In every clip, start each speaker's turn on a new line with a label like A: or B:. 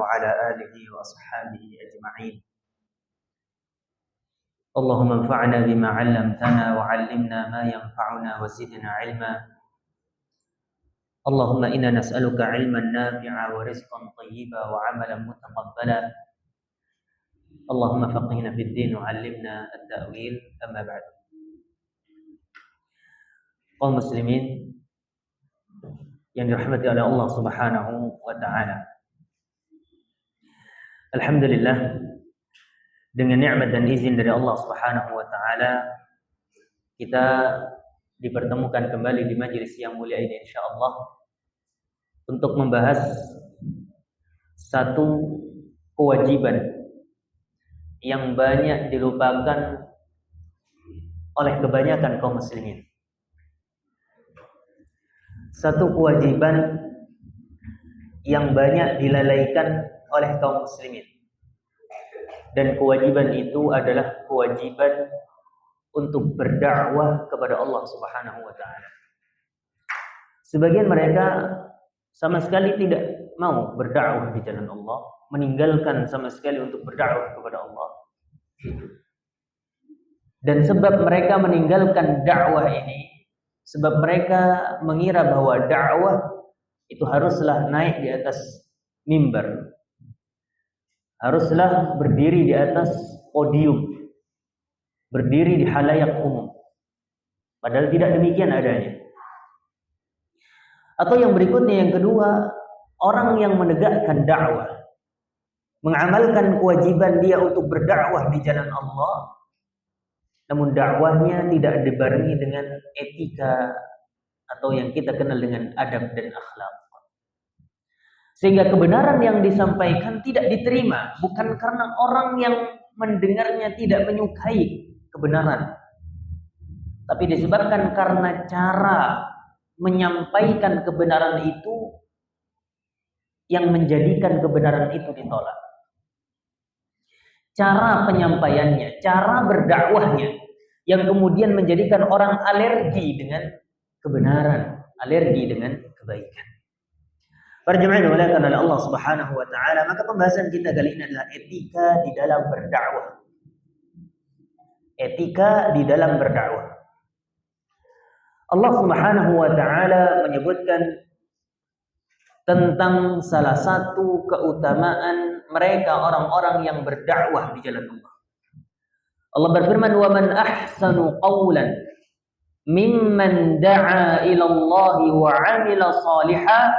A: وعلى آله وأصحابه أجمعين. اللهم انفعنا بما علمتنا وعلمنا ما ينفعنا وزدنا علما. اللهم إنا نسألك علما نافعا ورزقا طيبا وعملا متقبلا. اللهم فقهنا في الدين وعلمنا التأويل. أما بعد. Kaum muslimin yang dirahmati oleh Allah Subhanahu wa taala. Alhamdulillah, dengan nikmat dan izin dari Allah Subhanahu wa taala kita dipertemukan kembali di majelis yang mulia ini insyaallah untuk membahas satu kewajiban yang banyak dilupakan oleh kebanyakan kaum muslimin. Satu kewajiban yang banyak dilalaikan oleh kaum muslimin. Dan kewajiban itu adalah kewajiban untuk berdakwah kepada Allah Subhanahu wa taala. Sebagian mereka sama sekali tidak mau berdakwah di jalan Allah, meninggalkan sama sekali untuk berdakwah kepada Allah. Dan sebab mereka meninggalkan dakwah ini, sebab mereka mengira bahwa dakwah itu haruslah naik di atas mimbar, haruslah berdiri di atas podium, berdiri di halayak umum. Padahal tidak demikian adanya. Atau yang berikutnya, yang kedua, orang yang menegakkan dakwah, mengamalkan kewajiban dia untuk berdakwah di jalan Allah, namun dakwahnya tidak dibarengi dengan etika atau yang kita kenal dengan adab dan akhlak. Sehingga kebenaran yang disampaikan tidak diterima, bukan karena orang yang mendengarnya tidak menyukai kebenaran, tapi disebabkan karena cara menyampaikan kebenaran itu yang menjadikan kebenaran itu ditolak. Cara penyampaiannya, cara berdakwahnya yang kemudian menjadikan orang alergi dengan kebenaran, alergi dengan kebaikan. Para jemaah yang dimuliakan oleh Allah Subhanahu wa taala, maka pembahasan kita kali ini adalah etika di dalam berdakwah. Etika di dalam berdakwah. Allah Subhanahu wa taala menyebutkan tentang salah satu keutamaan mereka orang-orang yang berdakwah di jalan Allah. Allah berfirman, "Wa man ahsanu qawlan mimman da'a ila Allah wa 'amila shalihan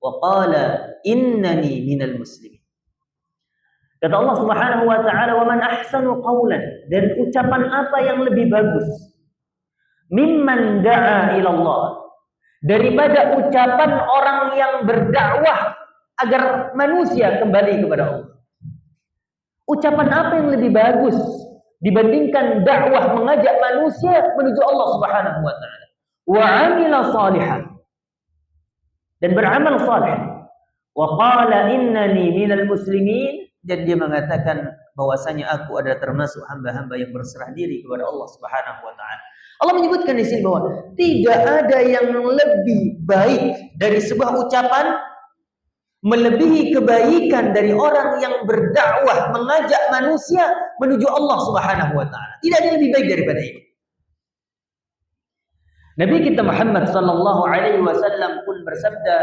A: wa qala innani minal muslimin." Kata Allah Subhanahu wa taala, "Wa man ahsanu qawlan," dan ucapan apa yang lebih bagus, mimman da'a ila Allah, daripada ucapan orang yang berdakwah agar manusia kembali kepada Allah. Ucapan apa yang lebih bagus dibandingkan dakwah mengajak manusia menuju Allah Subhanahu wa taala? Wa 'amila shalihan, dan beramal saleh. Wa qala innani minal muslimin, dan dia mengatakan bahwasanya aku adalah termasuk hamba-hamba yang berserah diri kepada Allah Subhanahu wa taala. Allah menyebutkan di sini bahwa tidak ada yang lebih baik dari sebuah ucapan melebihi kebaikan dari orang yang berdakwah mengajak manusia menuju Allah Subhanahu wa taala. Tidak ada yang lebih baik daripada ini. Nabi kita Muhammad sallallahu alaihi wasallam pun bersabda,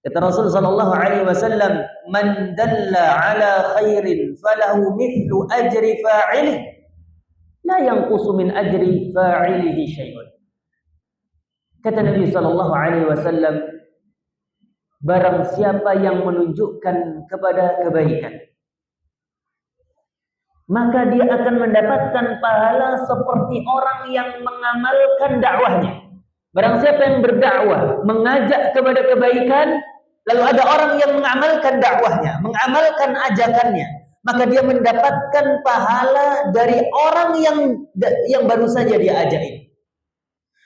A: kata Rasul sallallahu alaihi wasallam, "Man dalla ala khairin falahu mithlu ajri fa'ilih, la yanqusu min ajri fa'ilihi syai'un." Kata Nabi sallallahu alaihi wasallam, barang siapa yang menunjukkan kepada kebaikan, maka dia akan mendapatkan pahala seperti orang yang mengamalkan dakwahnya. Barang siapa yang berdakwah, mengajak kepada kebaikan, lalu ada orang yang mengamalkan dakwahnya, mengamalkan ajakannya, maka dia mendapatkan pahala dari orang yang baru saja dia ajak.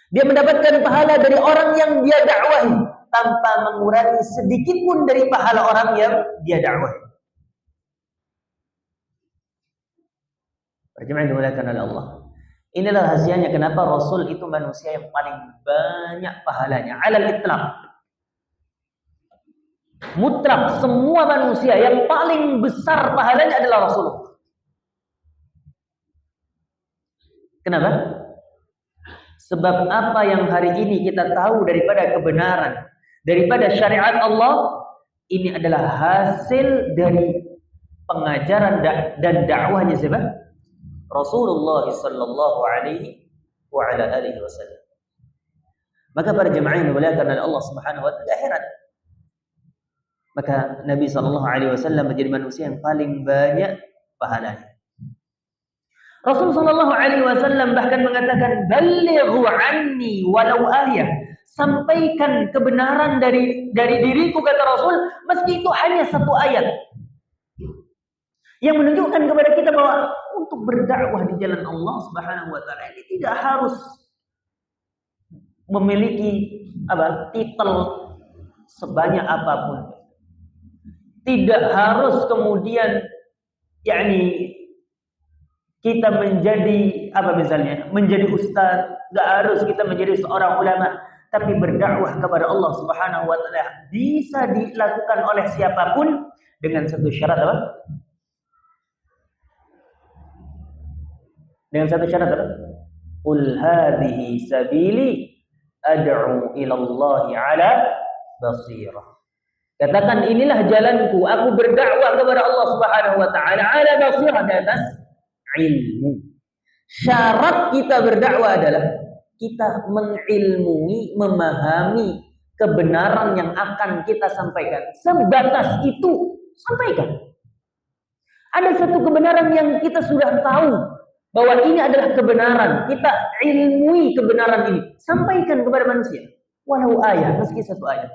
A: Dia mendapatkan pahala dari orang yang dia dakwahi tanpa mengurangi sedikit pun dari pahala orang yang dia dakwahi. Jemaah dimuliakan oleh Allah. Inilah rahasianya kenapa Rasul itu manusia yang paling banyak pahalanya alal itlaq. Mutlak semua manusia yang paling besar pahalanya adalah Rasulullah. Kenapa? Sebab apa yang hari ini kita tahu daripada kebenaran, daripada syariat Allah, ini adalah hasil dari pengajaran dan dakwahnya siapa? Rasulullah sallallahu alaihi wa ala alihi wasallam. Maka para jemaah yang dimuliakan oleh Allah Subhanahu wa taala heran. Maka Nabi sallallahu alaihi wasallam menjadi manusia yang paling banyak pahalanya. Rasul sallallahu alaihi wasallam bahkan mengatakan, "Ballighu anni walau ayah." Sampaikan kebenaran dari diriku, kata Rasul, meski itu hanya satu ayat. Yang menunjukkan kepada kita bahwa untuk berdakwah di jalan Allah Subhanahu wa taala ini tidak harus memiliki titel sebanyak apapun. Tidak harus kemudian kita menjadi menjadi ustaz, enggak harus kita menjadi seorang ulama, tapi berdakwah kepada Allah Subhanahu wa taala bisa dilakukan oleh siapapun dengan satu syarat apa? Dengan satu syarat apa? Qul hadhihi sabili ad'u ila Allah 'ala basirah. Katakan, inilah jalanku, aku berdakwah kepada Allah Subhanahu wa taala 'ala basirah, di atas ilmu. Syarat kita berdakwah adalah kita mengilmui, memahami kebenaran yang akan kita sampaikan. Sebatas itu, sampaikan. Ada satu kebenaran yang kita sudah tahu bahwa ini adalah kebenaran, kita ilmui kebenaran ini, sampaikan kepada manusia. Walau ayat, meski satu ayat.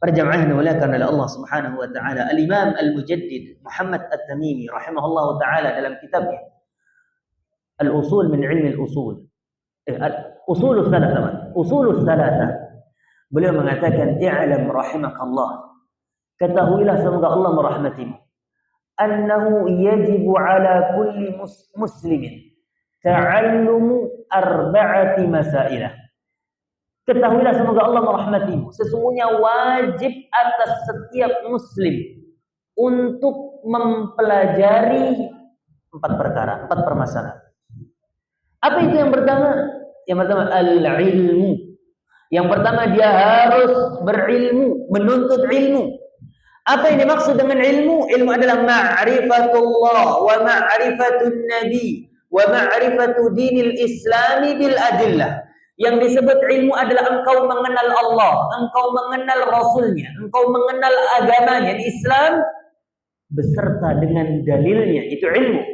A: Para jamaah yang dimuliakan oleh Allah Subhanahu wa taala, Al-Imam Al-Mujaddid Muhammad At-Tamimi rahimahullahu taala dalam kitabnya Al-Usul min Ilmi Al-Usul, Usulul Thalatha, beliau mengatakan, i'lam rahimakallah, ketahuilah semoga Allah merahmatimu, annahu yajibu ala kulli muslimin ta'allumu arba'ati masailah. Ketahuilah semoga Allah merahmatimu, sesungguhnya wajib atas setiap muslim untuk mempelajari 4 perkara, 4 permasalahan. Apa itu yang pertama? Yang pertama al-ilmu. Yang pertama dia harus berilmu, menuntut ilmu. Apa yang dimaksud dengan ilmu? Ilmu adalah ma'rifatullah wa ma'rifatun nabi wa ma'rifatu dinil islami bil adillah. Yang disebut ilmu adalah engkau mengenal Allah, engkau mengenal Rasulnya, engkau mengenal agamanya di Islam beserta dengan dalilnya, itu ilmu.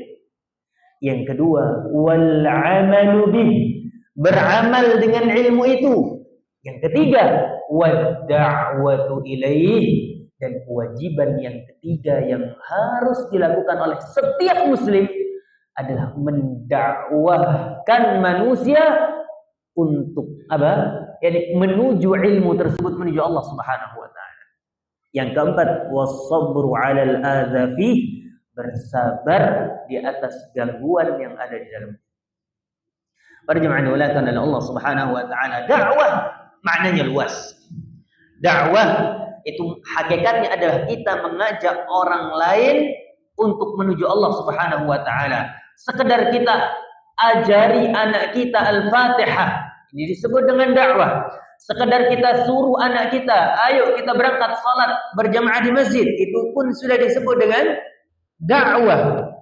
A: Yang kedua, wal amalu bih, beramal dengan ilmu itu. Yang ketiga, wad da'watu ilaih, dan kewajiban yang ketiga yang harus dilakukan oleh setiap muslim adalah mendakwahkan manusia untuk menuju ilmu tersebut, menuju Allah Subhanahu wa taala. Yang keempat, was-sabru 'alal adza fi, bersabar di atas gangguan yang ada di dalam. Para jemaah dimuliakan oleh Allah Subhanahu wa taala, dakwah maknanya luas. Dakwah itu hakikatnya adalah kita mengajak orang lain untuk menuju Allah Subhanahu wa taala. Sekedar kita ajari anak kita Al-Fatihah, ini disebut dengan dakwah. Sekedar kita suruh anak kita, ayo kita berangkat salat berjamaah di masjid, itu pun sudah disebut dengan dakwah.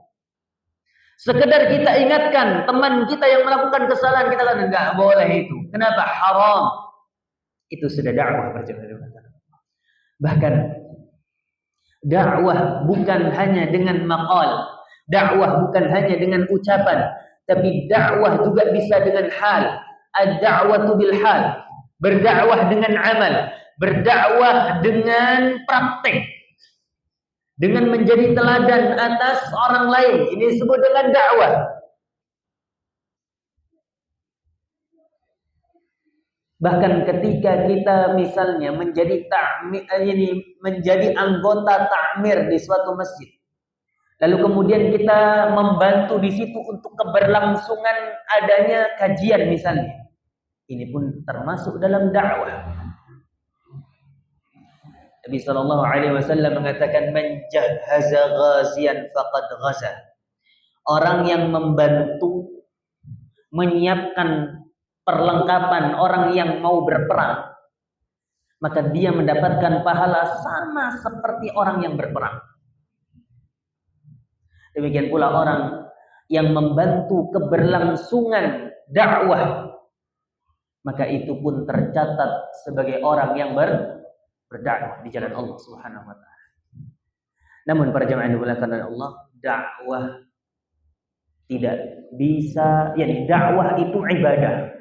A: Sekedar kita ingatkan teman kita yang melakukan kesalahan, kita katakan enggak boleh itu. Kenapa? Haram. Itu sudah dakwah. Bahkan dakwah bukan hanya dengan maqal, dakwah bukan hanya dengan ucapan, tapi dakwah juga bisa dengan hal. Ad-da'watu bil hal, berdakwah dengan amal, berdakwah dengan praktek, dengan menjadi teladan atas orang lain. Ini disebut dengan dakwah. Bahkan ketika kita misalnya menjadi menjadi anggota takmir di suatu masjid, lalu kemudian kita membantu di situ untuk keberlangsungan adanya kajian misalnya, ini pun termasuk dalam dakwah. Nabi sallallahu alaihi wasallam mengatakan man jahhaza ghaziyan faqad ghaza. Orang yang membantu menyiapkan perlengkapan orang yang mau berperang, maka dia mendapatkan pahala sama seperti orang yang berperang. Demikian pula orang yang membantu keberlangsungan dakwah, maka itu pun tercatat sebagai orang yang berdakwah di jalan Allah Subhanahu wa taala. Namun para jemaah yang dimuliakan oleh Allah, dakwah tidak bisa, yakni dakwah itu ibadah.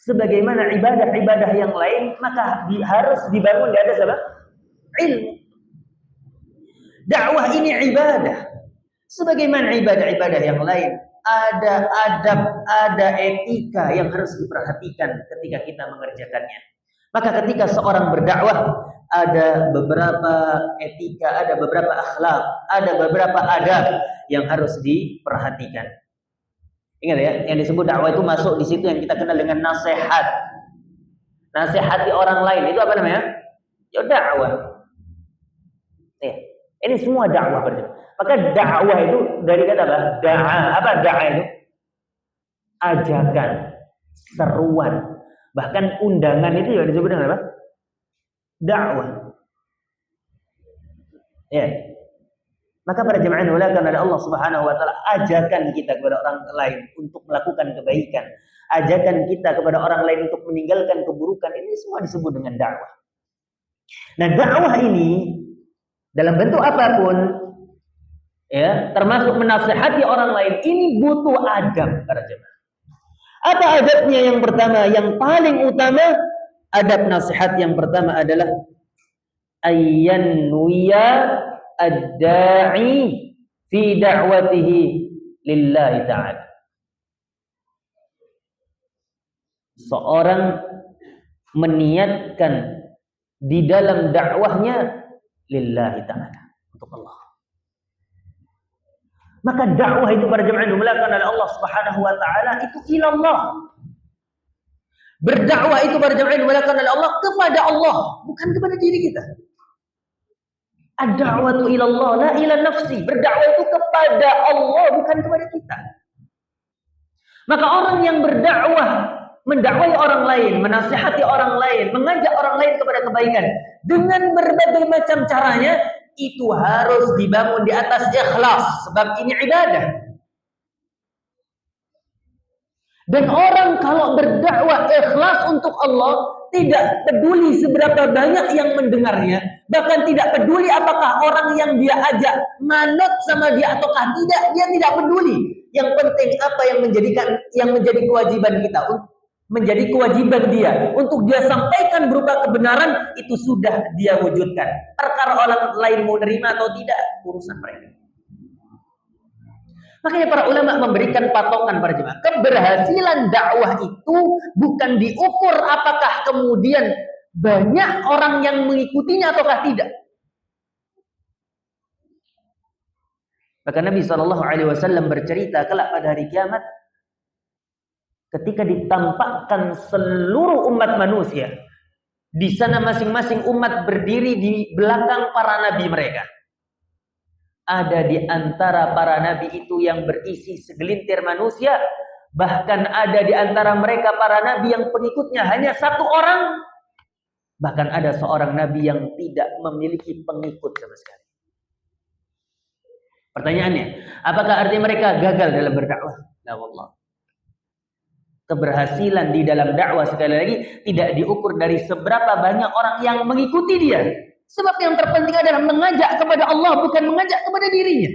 A: Sebagaimana ibadah-ibadah yang lain, maka harus dibangun di atas apa? Ilmu. Dakwah ini ibadah. Sebagaimana ibadah-ibadah yang lain, ada adab, ada etika yang harus diperhatikan ketika kita mengerjakannya. Maka ketika seorang berdakwah, ada beberapa etika, ada beberapa akhlak, ada beberapa adab yang harus diperhatikan. Ingat ya, yang disebut dakwah itu masuk di situ yang kita kenal dengan nasihat. Nasihati orang lain itu apa namanya? Ya dakwah. Ini semua dakwah berarti. Maka dakwah itu dari kata apa? Da'a. Apa da'a itu? Ajakan, seruan, bahkan undangan itu ya disebut dengan apa? Dakwah. Ya. Maka para jemaah yang dimuliakan oleh Allah Subhanahu wa taala, ajakan kita kepada orang lain untuk melakukan kebaikan, ajakan kita kepada orang lain untuk meninggalkan keburukan, ini semua disebut dengan dakwah. Nah, dakwah ini dalam bentuk apapun, ya, termasuk menasihati orang lain, ini butuh adab para jemaah. Apa adabnya? Yang pertama, yang paling utama, adab nasihat yang pertama adalah ayyan nuya ad-da'i fi da'watihi lillahi ta'ala. Seorang meniatkan di dalam dakwahnya lillahi ta'ala, untuk Allah. Maka dakwah itu para jemaah dimuliakan oleh Allah Subhanahu wa taala itu ilallah. Berdakwah itu para jemaah dimuliakan oleh Allah kepada Allah, bukan kepada diri kita. Ad-da'watu ilallah la ila nafsi. Berdakwah itu kepada Allah, bukan kepada kita. Maka orang yang berdakwah, mendakwai orang lain, menasihati orang lain, mengajak orang lain kepada kebaikan dengan berbagai macam caranya, itu harus dibangun di atas ikhlas, sebab ini ibadah. Dan orang kalau berdakwah ikhlas untuk Allah, tidak peduli seberapa banyak yang mendengarnya, bahkan tidak peduli apakah orang yang dia ajak manut sama dia ataukah tidak, dia tidak peduli. Yang penting apa yang menjadi kewajiban kita, menjadi kewajiban dia untuk dia sampaikan berupa kebenaran, itu sudah dia wujudkan. Perkara orang lain mau nerima atau tidak, urusan mereka. Makanya para ulama memberikan patokan para jemaah. Keberhasilan dakwah itu bukan diukur apakah kemudian banyak orang yang mengikutinya ataukah tidak. Maka Nabi SAW bercerita kelak pada hari kiamat, ketika ditampakkan seluruh umat manusia, di sana masing-masing umat berdiri di belakang para nabi mereka. Ada di antara para nabi itu yang berisi segelintir manusia, bahkan ada di antara mereka para nabi yang pengikutnya hanya satu orang, bahkan ada seorang nabi yang tidak memiliki pengikut sama sekali. Pertanyaannya, apakah artinya mereka gagal dalam berdakwah? La wallah. Keberhasilan di dalam dakwah sekali lagi tidak diukur dari seberapa banyak orang yang mengikuti dia. Sebab yang terpenting adalah mengajak kepada Allah, bukan mengajak kepada dirinya.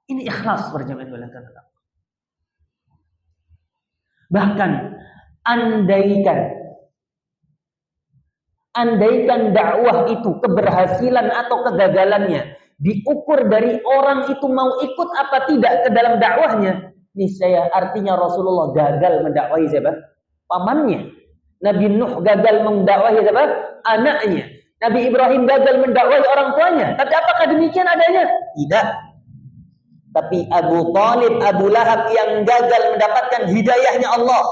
A: Ini ikhlas berjamaah dimuliakan Allah. Bahkan andaikan dakwah itu keberhasilan atau kegagalannya diukur dari orang itu mau ikut apa tidak ke dalam dakwahnya, niscaya artinya Rasulullah gagal mendakwahi siapa? Pamannya. Nabi Nuh gagal mendakwahi siapa? Anaknya. Nabi Ibrahim gagal mendakwahi orang tuanya. Tapi apakah demikian adanya? Tidak. Tapi Abu Talib, Abu Lahab yang gagal mendapatkan hidayahnya Allah.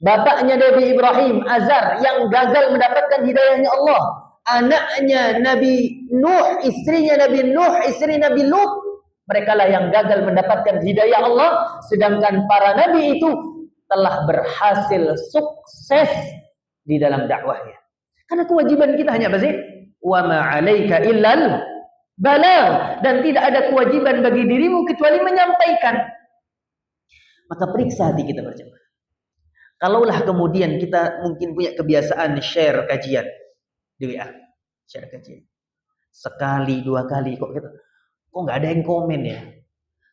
A: Bapaknya Nabi Ibrahim, Azar, yang gagal mendapatkan hidayahnya Allah. Anaknya Nabi Nuh, istrinya Nabi Nuh, istri Nabi Lut, mereka lah yang gagal mendapatkan hidayah Allah. Sedangkan para nabi itu telah berhasil sukses di dalam dakwahnya. Karena kewajiban kita hanya apa sih? Wa ma 'alaika illal balagh, dan tidak ada kewajiban bagi dirimu kecuali menyampaikan. Maka periksa hati kita berjamaah. Kalaulah kemudian kita mungkin punya kebiasaan share kajian di WA, share kajian sekali dua kali, kok nggak ada yang komen ya,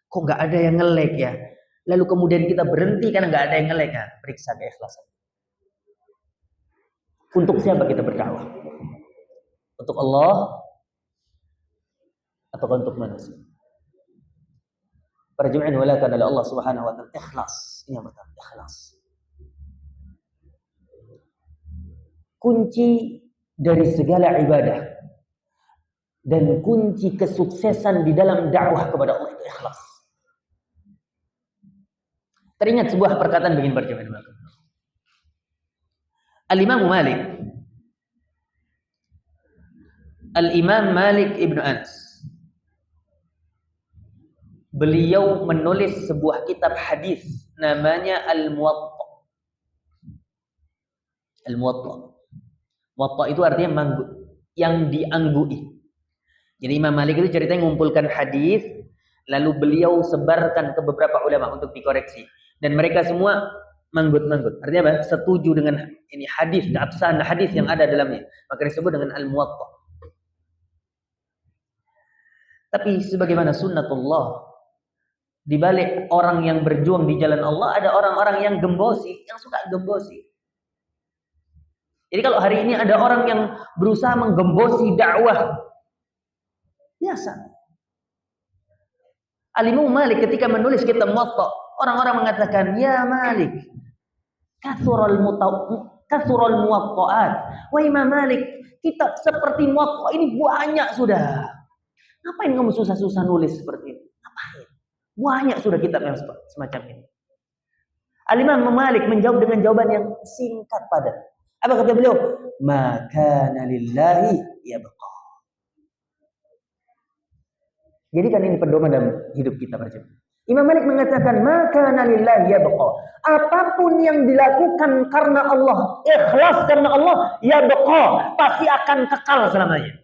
A: kok nggak ada yang nge-like ya, lalu kemudian kita berhenti karena nggak ada yang nge-like ya, periksa keikhlasan. Untuk siapa kita berdakwah? Untuk Allah atau untuk manusia? Para jemaah dimuliakan oleh Allah Subhanahu wa taala, ikhlas. Ini yang pertama, ikhlas. Kunci dari segala ibadah dan kunci kesuksesan di dalam dakwah kepada Allah itu ikhlas. Teringat sebuah perkataan begini para jemaah. Al-Imam Malik Ibnu Anas, beliau menulis sebuah kitab hadis namanya Al-Muwatta. Al-Muwatta. Muwatta itu artinya manggu, yang dianggui. Jadi Imam Malik itu ceritanya mengumpulkan hadis, lalu beliau sebarkan ke beberapa ulama untuk dikoreksi, dan mereka semua manggut-manggut. Artinya apa? Setuju dengan ini hadis, keabsahan hadis yang ada dalamnya. Maka disebut dengan Al-Muwatta. Tapi sebagaimana sunnatullah, di balik orang yang berjuang di jalan Allah ada orang-orang yang gembosi, yang suka gembosi. Jadi kalau hari ini ada orang yang berusaha menggembosi dakwah, biasa. Al-Imam Malik ketika menulis kitab Muwatta, orang-orang mengatakan, "Ya Malik, kathural muwatta'at." Wah Imam Malik, kitab seperti Muwatta ini banyak sudah. Ngapain kamu susah-susah nulis seperti ini? Ngapain? Banyak sudah kitab yang semacam ini. Al-Imam Malik menjawab dengan jawaban yang singkat padat. Apa kata beliau? Makana lillahi yabqa. Jadi kan ini pedoman dalam hidup kita berjemaah. Imam Malik mengatakan makana lillahi yabqa. Apapun yang dilakukan karena Allah, ikhlas karena Allah, yabqa, pasti akan kekal selamanya.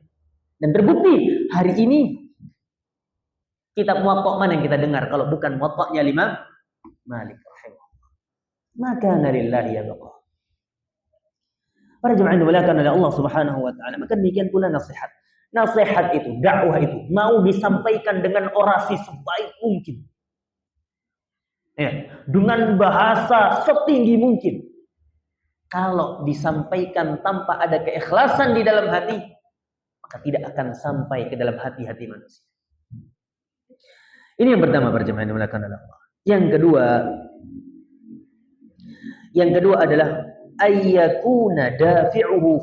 A: Dan terbukti hari ini kitab Muwatta mana yang kita dengar kalau bukan Muwatta'nya Imam Malik rahimahullah. Makana lillahi yabqa. Para jemaah yang dimuliakan oleh Allah Subhanahu wa taala, maka demikian pula nasihat. Nasihat itu, dakwah itu mau disampaikan dengan orasi sebaik mungkin. Ya, dengan bahasa setinggi mungkin. Kalau disampaikan tanpa ada keikhlasan di dalam hati, maka tidak akan sampai ke dalam hati-hati manusia. Ini yang pertama para jemaah yang dimuliakan oleh Allah. Yang kedua adalah ayyakuna dafi'uhu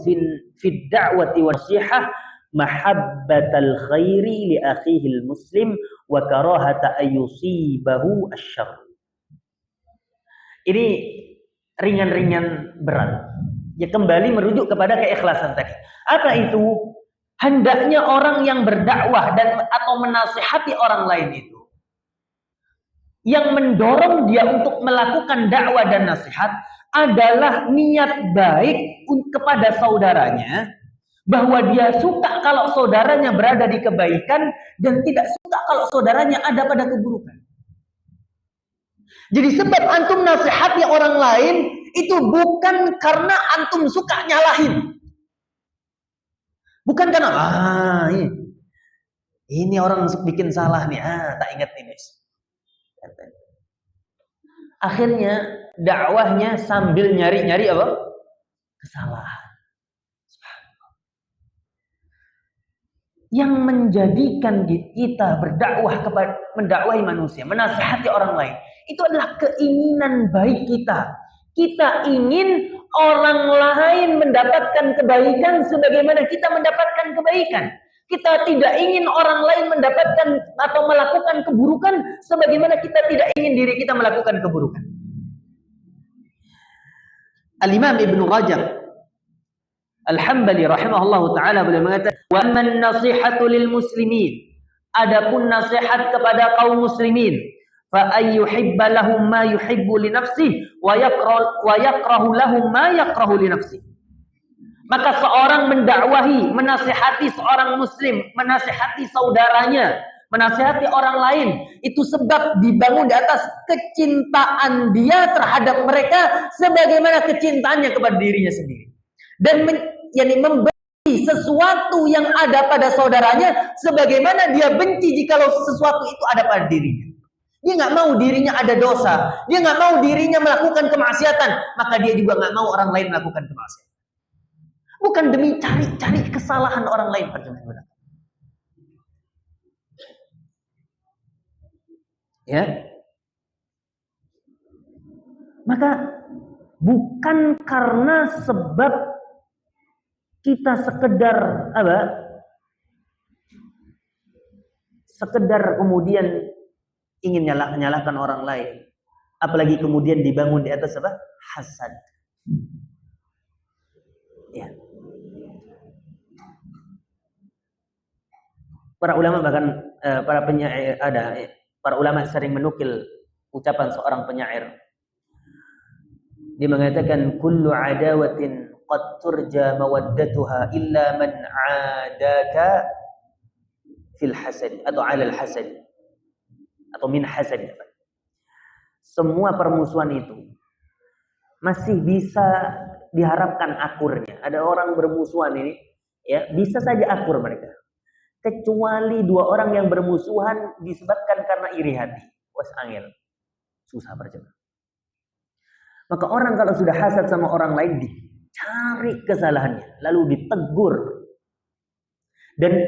A: fid da'wati wa nasihah mahabbatal khairi li akhihi muslim wa karahata ayyusibahu asyarr. Ini ringan-ringan berat. Ya kembali merujuk kepada keikhlasan tadi. Apa itu? Hendaknya orang yang berdakwah dan atau menasihati orang lain itu, yang mendorong dia untuk melakukan dakwah dan nasihat adalah niat baik kepada saudaranya, bahwa dia suka kalau saudaranya berada di kebaikan dan tidak suka kalau saudaranya ada pada keburukan. Jadi sebab antum nasihati orang lain itu bukan karena antum suka nyalahin. Bukan karena ini orang bikin salah nih, tak ingat ini. Akhirnya dakwahnya sambil nyari-nyari apa? Kesalahan. Yang menjadikan kita berdakwah kepada mendakwahi manusia, menasihati orang lain, itu adalah keinginan baik kita. Kita ingin orang lain mendapatkan kebaikan sebagaimana kita mendapatkan kebaikan. Kita tidak ingin orang lain mendapatkan atau melakukan keburukan sebagaimana kita tidak ingin diri kita melakukan keburukan. Al-Imam Ibnu Rajab Al-Hambali rahimahullahu taala beliau mengatakan, "Wa man nasihatu lil muslimin." Adapun nasihat kepada kaum muslimin, fa ayyuhibba lahum ma yuhibbu li nafsihi wa yakrahu lahum ma yakrahu li nafsihi. Maka seorang mendakwahi, menasihati seorang muslim, menasihati saudaranya, menasihati orang lain, itu sebab dibangun di atas kecintaan dia terhadap mereka sebagaimana kecintaannya kepada dirinya sendiri. Dan memberi sesuatu yang ada pada saudaranya sebagaimana dia benci jikalau sesuatu itu ada pada dirinya. Dia nggak mau dirinya ada dosa, dia nggak mau dirinya melakukan kemaksiatan, maka dia juga nggak mau orang lain melakukan kemaksiatan. Bukan demi cari-cari kesalahan orang lain, perjalanan. Ya, maka bukan karena sebab kita sekedar kemudian ingin nyalahkan orang lain, apalagi kemudian dibangun di atas hasad. Ya. Para ulama bahkan para ulama sering menukil ucapan seorang penyair. Dia mengatakan, kullu adawatin qad turja mawaddatuha illa man adaka fil hasad atau 'alal hasad atau min hasad. Semua permusuhan itu masih bisa diharapkan akurnya. Ada orang bermusuhan ini, ya, bisa saja akur mereka. Kecuali dua orang yang bermusuhan disebabkan karena iri hati. Was angel. Susah percaya. Maka orang kalau sudah hasad sama orang lain, dicari kesalahannya, lalu ditegur. Dan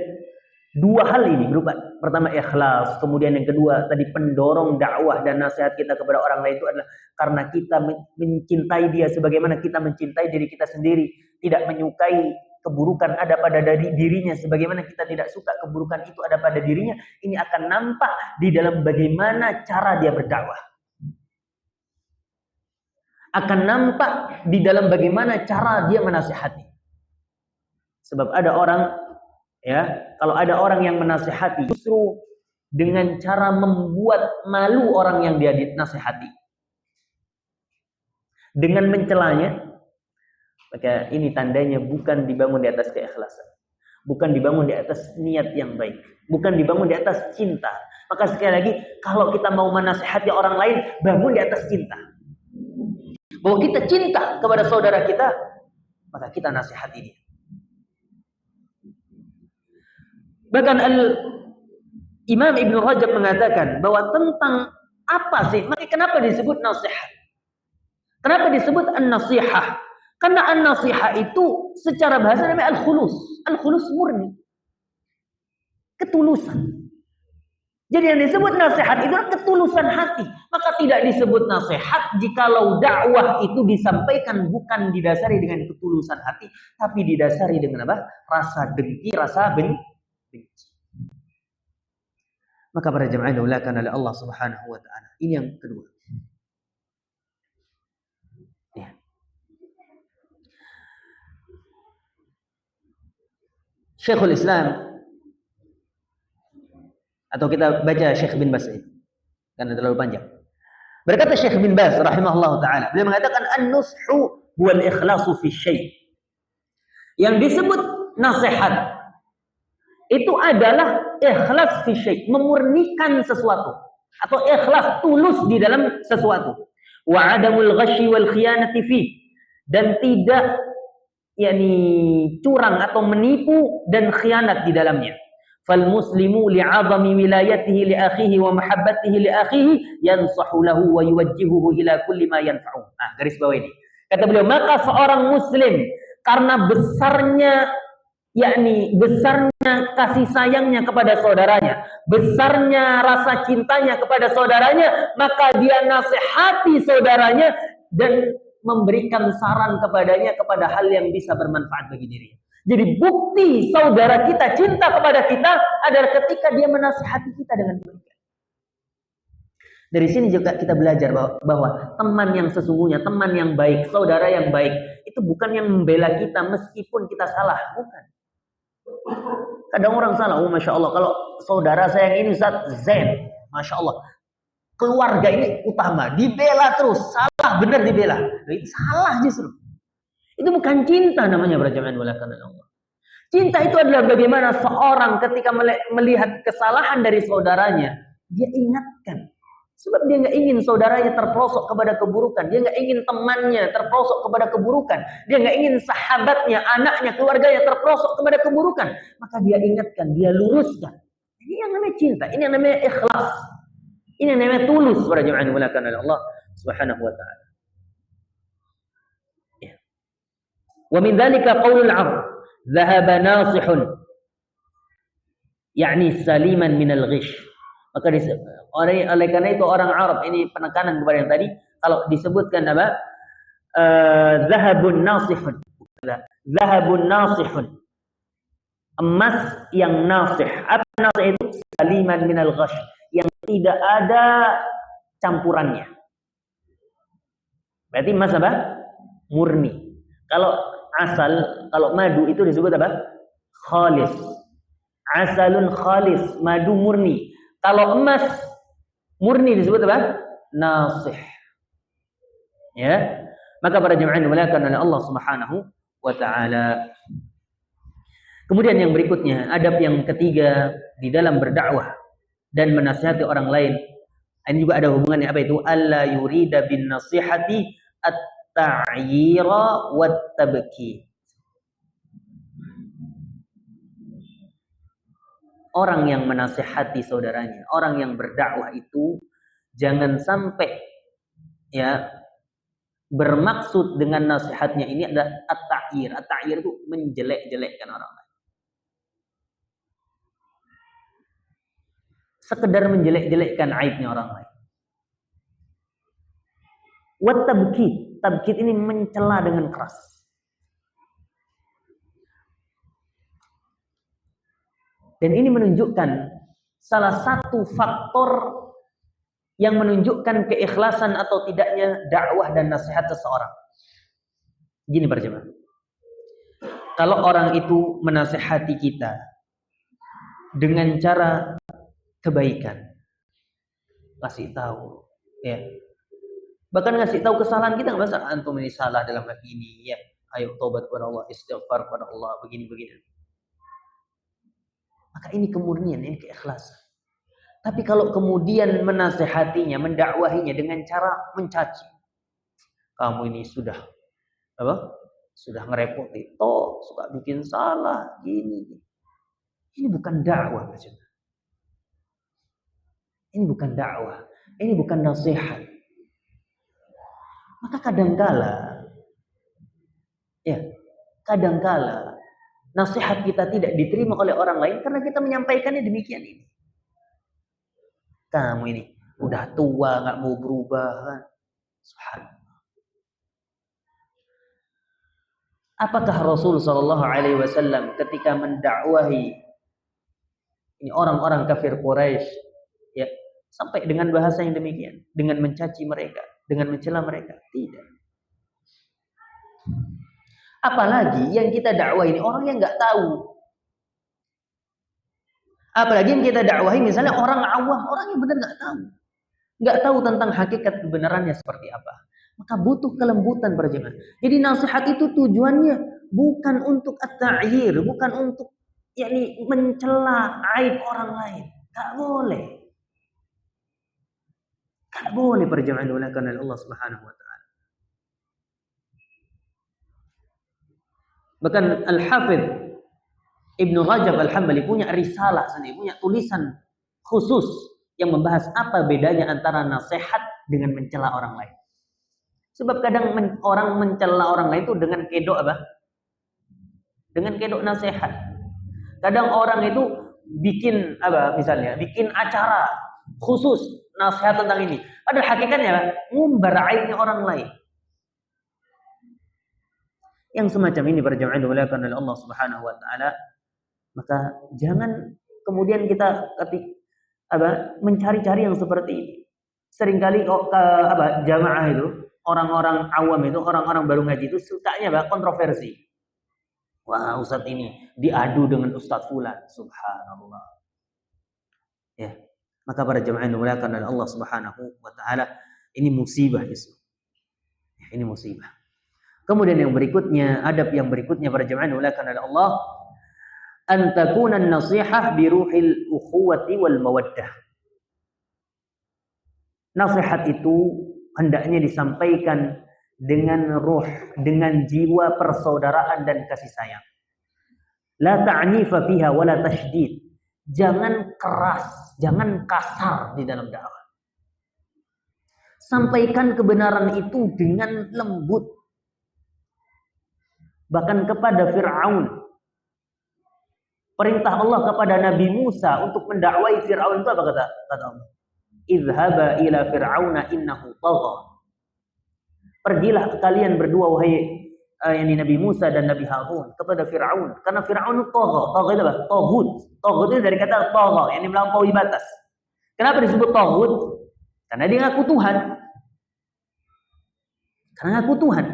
A: dua hal ini berupa, pertama ikhlas, kemudian yang kedua tadi pendorong dakwah dan nasihat kita kepada orang lain itu adalah karena kita mencintai dia sebagaimana kita mencintai diri kita sendiri, tidak menyukai keburukan ada pada dirinya sebagaimana kita tidak suka keburukan itu ada pada dirinya. Ini akan nampak di dalam bagaimana cara dia berdakwah. Akan nampak di dalam bagaimana cara dia menasihati. Sebab ada orang, ya, kalau ada orang yang menasihati justru dengan cara membuat malu orang yang dia dinasihati, dengan mencelanya, maka ini tandanya bukan dibangun di atas keikhlasan, bukan dibangun di atas niat yang baik, bukan dibangun di atas cinta. Maka sekali lagi, kalau kita mau menasihati orang lain, bangun di atas cinta. Bahwa kita cinta kepada saudara kita, maka kita nasihati dia. Bahkan Imam Ibnu Rajab mengatakan bahwa tentang apa sih? Maka kenapa disebut nasihat? Kenapa disebut an-nasihah? Karena an-nasihah itu secara bahasa namanya al-khulus. Al-khulus murni. Ketulusan. Jadi yang disebut nasihat itu adalah ketulusan hati. Maka tidak disebut nasihat jikalau dakwah itu disampaikan bukan didasari dengan ketulusan hati, tapi didasari dengan apa? Rasa dengki, rasa benci. Maka para jemaah yang dimuliakan oleh Allah Subhanahu wa taala. Ini yang kedua. Ya. Syekhul Islam, atau kita baca Syekh bin Baz karena terlalu panjang. Berkata Syekh bin Baz rahimahullah taala, beliau mengatakan an-nushu huwal ikhlasu fi syai'. Yang disebut nasihat itu adalah ikhlas fi syai', memurnikan sesuatu atau ikhlas tulus di dalam sesuatu. Wa adamul ghasyi wal khiyanati fi, dan tidak curang atau menipu dan khianat di dalamnya. Fal muslimu li'azami wilayatihi li akhihi wa mahabbatihi li akhihi yansahu lahu wa yuwajjihuhu ila kulli ma yanfa'u. Garis bawah ini. Kata beliau, maka seorang muslim karena besarnya kasih sayangnya kepada saudaranya, besarnya rasa cintanya kepada saudaranya, maka dia nasihati saudaranya dan memberikan saran kepadanya kepada hal yang bisa bermanfaat bagi dirinya. Jadi bukti saudara kita cinta kepada kita adalah ketika dia menasihati kita dengan baik. Dari sini juga kita belajar bahwa teman yang sesungguhnya, teman yang baik, saudara yang baik, itu bukan yang membela kita meskipun kita salah, bukan. Kadang orang salah, oh Masya Allah, kalau saudara saya yang ini Ustaz Zain, Masya Allah, keluarga ini utama, dibela terus, salah benar dibela, itu salah justru. Itu bukan cinta namanya, berjamaah mulakan Allah. Cinta itu adalah bagaimana seorang ketika melihat kesalahan dari saudaranya, dia ingatkan. Sebab dia nggak ingin saudaranya terperosok kepada keburukan. Dia nggak ingin temannya terperosok kepada keburukan. Dia nggak ingin sahabatnya, anaknya, keluarganya terperosok kepada keburukan. Maka dia ingatkan, dia luruskan. Ini yang namanya cinta. Ini yang namanya ikhlas. Ini yang namanya tulus. Berjamaah mulakan Allah Subhanahu wa ta'ala. Wa min dzalika qaulul 'arab, "Dhahaba nasihun." yakni saliman minal ghish. Maka oleh karena itu orang Arab, ini penekanan kepada yang tadi, kalau disebutkan apa? Zahabun nasihun. Zahabun nasihun. Emas yang nasih. Apa nasih itu? Saliman minal ghash. Yang tidak ada campurannya. Berarti emas apa? Murni. Kalau asal, kalau madu itu disebut apa? Khalis. Asalun khalis, madu murni. Kalau emas murni disebut apa? Nasih. Ya. Maka para jemaah dimuliakan oleh Allah Subhanahu wa taala. Kemudian yang berikutnya, adab yang ketiga di dalam berdakwah dan menasihati orang lain. Ini juga ada hubungannya, apa itu? Alla yurida bin nasihati at-ta'yira wat-tabki. Orang yang menasihati saudaranya, orang yang berdakwah itu jangan sampai ya bermaksud dengan nasihatnya ini adalah at-ta'yir. At-ta'yir itu menjelek-jelekkan orang lain. Sekedar menjelek-jelekkan aibnya orang lain. Wat-tabkit. Tabkit ini mencela dengan keras. Dan ini menunjukkan salah satu faktor yang menunjukkan keikhlasan atau tidaknya dakwah dan nasihat seseorang. Gini berjemaah. Kalau orang itu menasihati kita dengan cara kebaikan, kasih tahu, ya. Bahkan ngasih tahu kesalahan kita, nggak usah antum ini salah dalam hal ini, ya. Ayo tobat kepada Allah, istighfar kepada Allah, begini-begini. Maka ini kemurnian, ini keikhlasan. Tapi kalau kemudian menasehatinya, mendakwahinya dengan cara mencaci, kamu ini sudah apa? Sudah ngerepoti, toh suka bikin salah, gini. Ini bukan dakwah, maksudnya. Ini bukan dakwah, ini bukan nasihat. Maka kadangkala nasihat kita tidak diterima oleh orang lain karena kita menyampaikannya demikian ini. Kamu ini udah tua, nggak mau berubah. Subhanallah. Apakah Rasul Shallallahu Alaihi Wasallam ketika mendakwahi ini orang-orang kafir Quraisy, ya, sampai dengan bahasa yang demikian, dengan mencaci mereka, dengan mencela mereka? Tidak. Apalagi yang kita dakwahi ini orang yang nggak tahu. Apalagi yang kita dakwahi misalnya orang awam, orang yang benar nggak tahu tentang hakikat kebenarannya seperti apa. Maka butuh kelembutan berjemaah. Jadi nasihat itu tujuannya bukan untuk at-ta'yir, bukan untuk yakni mencela aib orang lain. Nggak boleh. Nggak boleh berjemaah dimuliakan oleh Allah Subhanahu wa taala. Bahkan Al-Hafidh Ibnu Rajab Al-Hambali punya risalah sendiri, punya tulisan khusus yang membahas apa bedanya antara nasihat dengan mencela orang lain. Sebab kadang orang mencela orang lain itu dengan kedok apa? Dengan kedok nasihat. Kadang orang itu bikin apa? Misalnya bikin acara khusus nasihat tentang ini. Padahal hakikatnya ngumbar aibnya orang lain. Yang semacam ini berjamaah dimuliakan oleh Allah Subhanahu wa taala, maka jangan kemudian kita mencari-cari yang seperti ini. Seringkali jamaah itu, orang-orang awam itu, orang-orang baru ngaji itu sukanya kontroversi. Wah, ustadz ini diadu dengan ustadz fulan, subhanallah. Ya, maka para jamaah yang dimuliakan oleh Allah Subhanahu wa taala, ini musibah justru. Ini musibah. Kemudian yang berikutnya, adab yang berikutnya para jamaah yang dimuliakan oleh Allah, an takuna an-nasihah bi ruhil ukhuwati wal mawaddah. Nasihat itu hendaknya disampaikan dengan ruh, dengan jiwa persaudaraan dan kasih sayang. La ta'nifa fiha wa la tashdid. Jangan keras, jangan kasar di dalam dakwah. Sampaikan kebenaran itu dengan lembut. Bahkan kepada Fir'aun. Perintah Allah kepada Nabi Musa untuk mendakwai Fir'aun itu apa kata Allah? Idhaba ila Fir'auna innahu tagha. Pergilah kalian berdua wahai Nabi Musa dan Nabi Harun kepada Fir'aun, karena Fir'aun tagha. Tagha itu apa? Taghut. Taghut itu dari kata tagha, yang melampaui batas. Kenapa disebut taghut? Karena dia ngaku Tuhan. Karena ngaku Tuhan,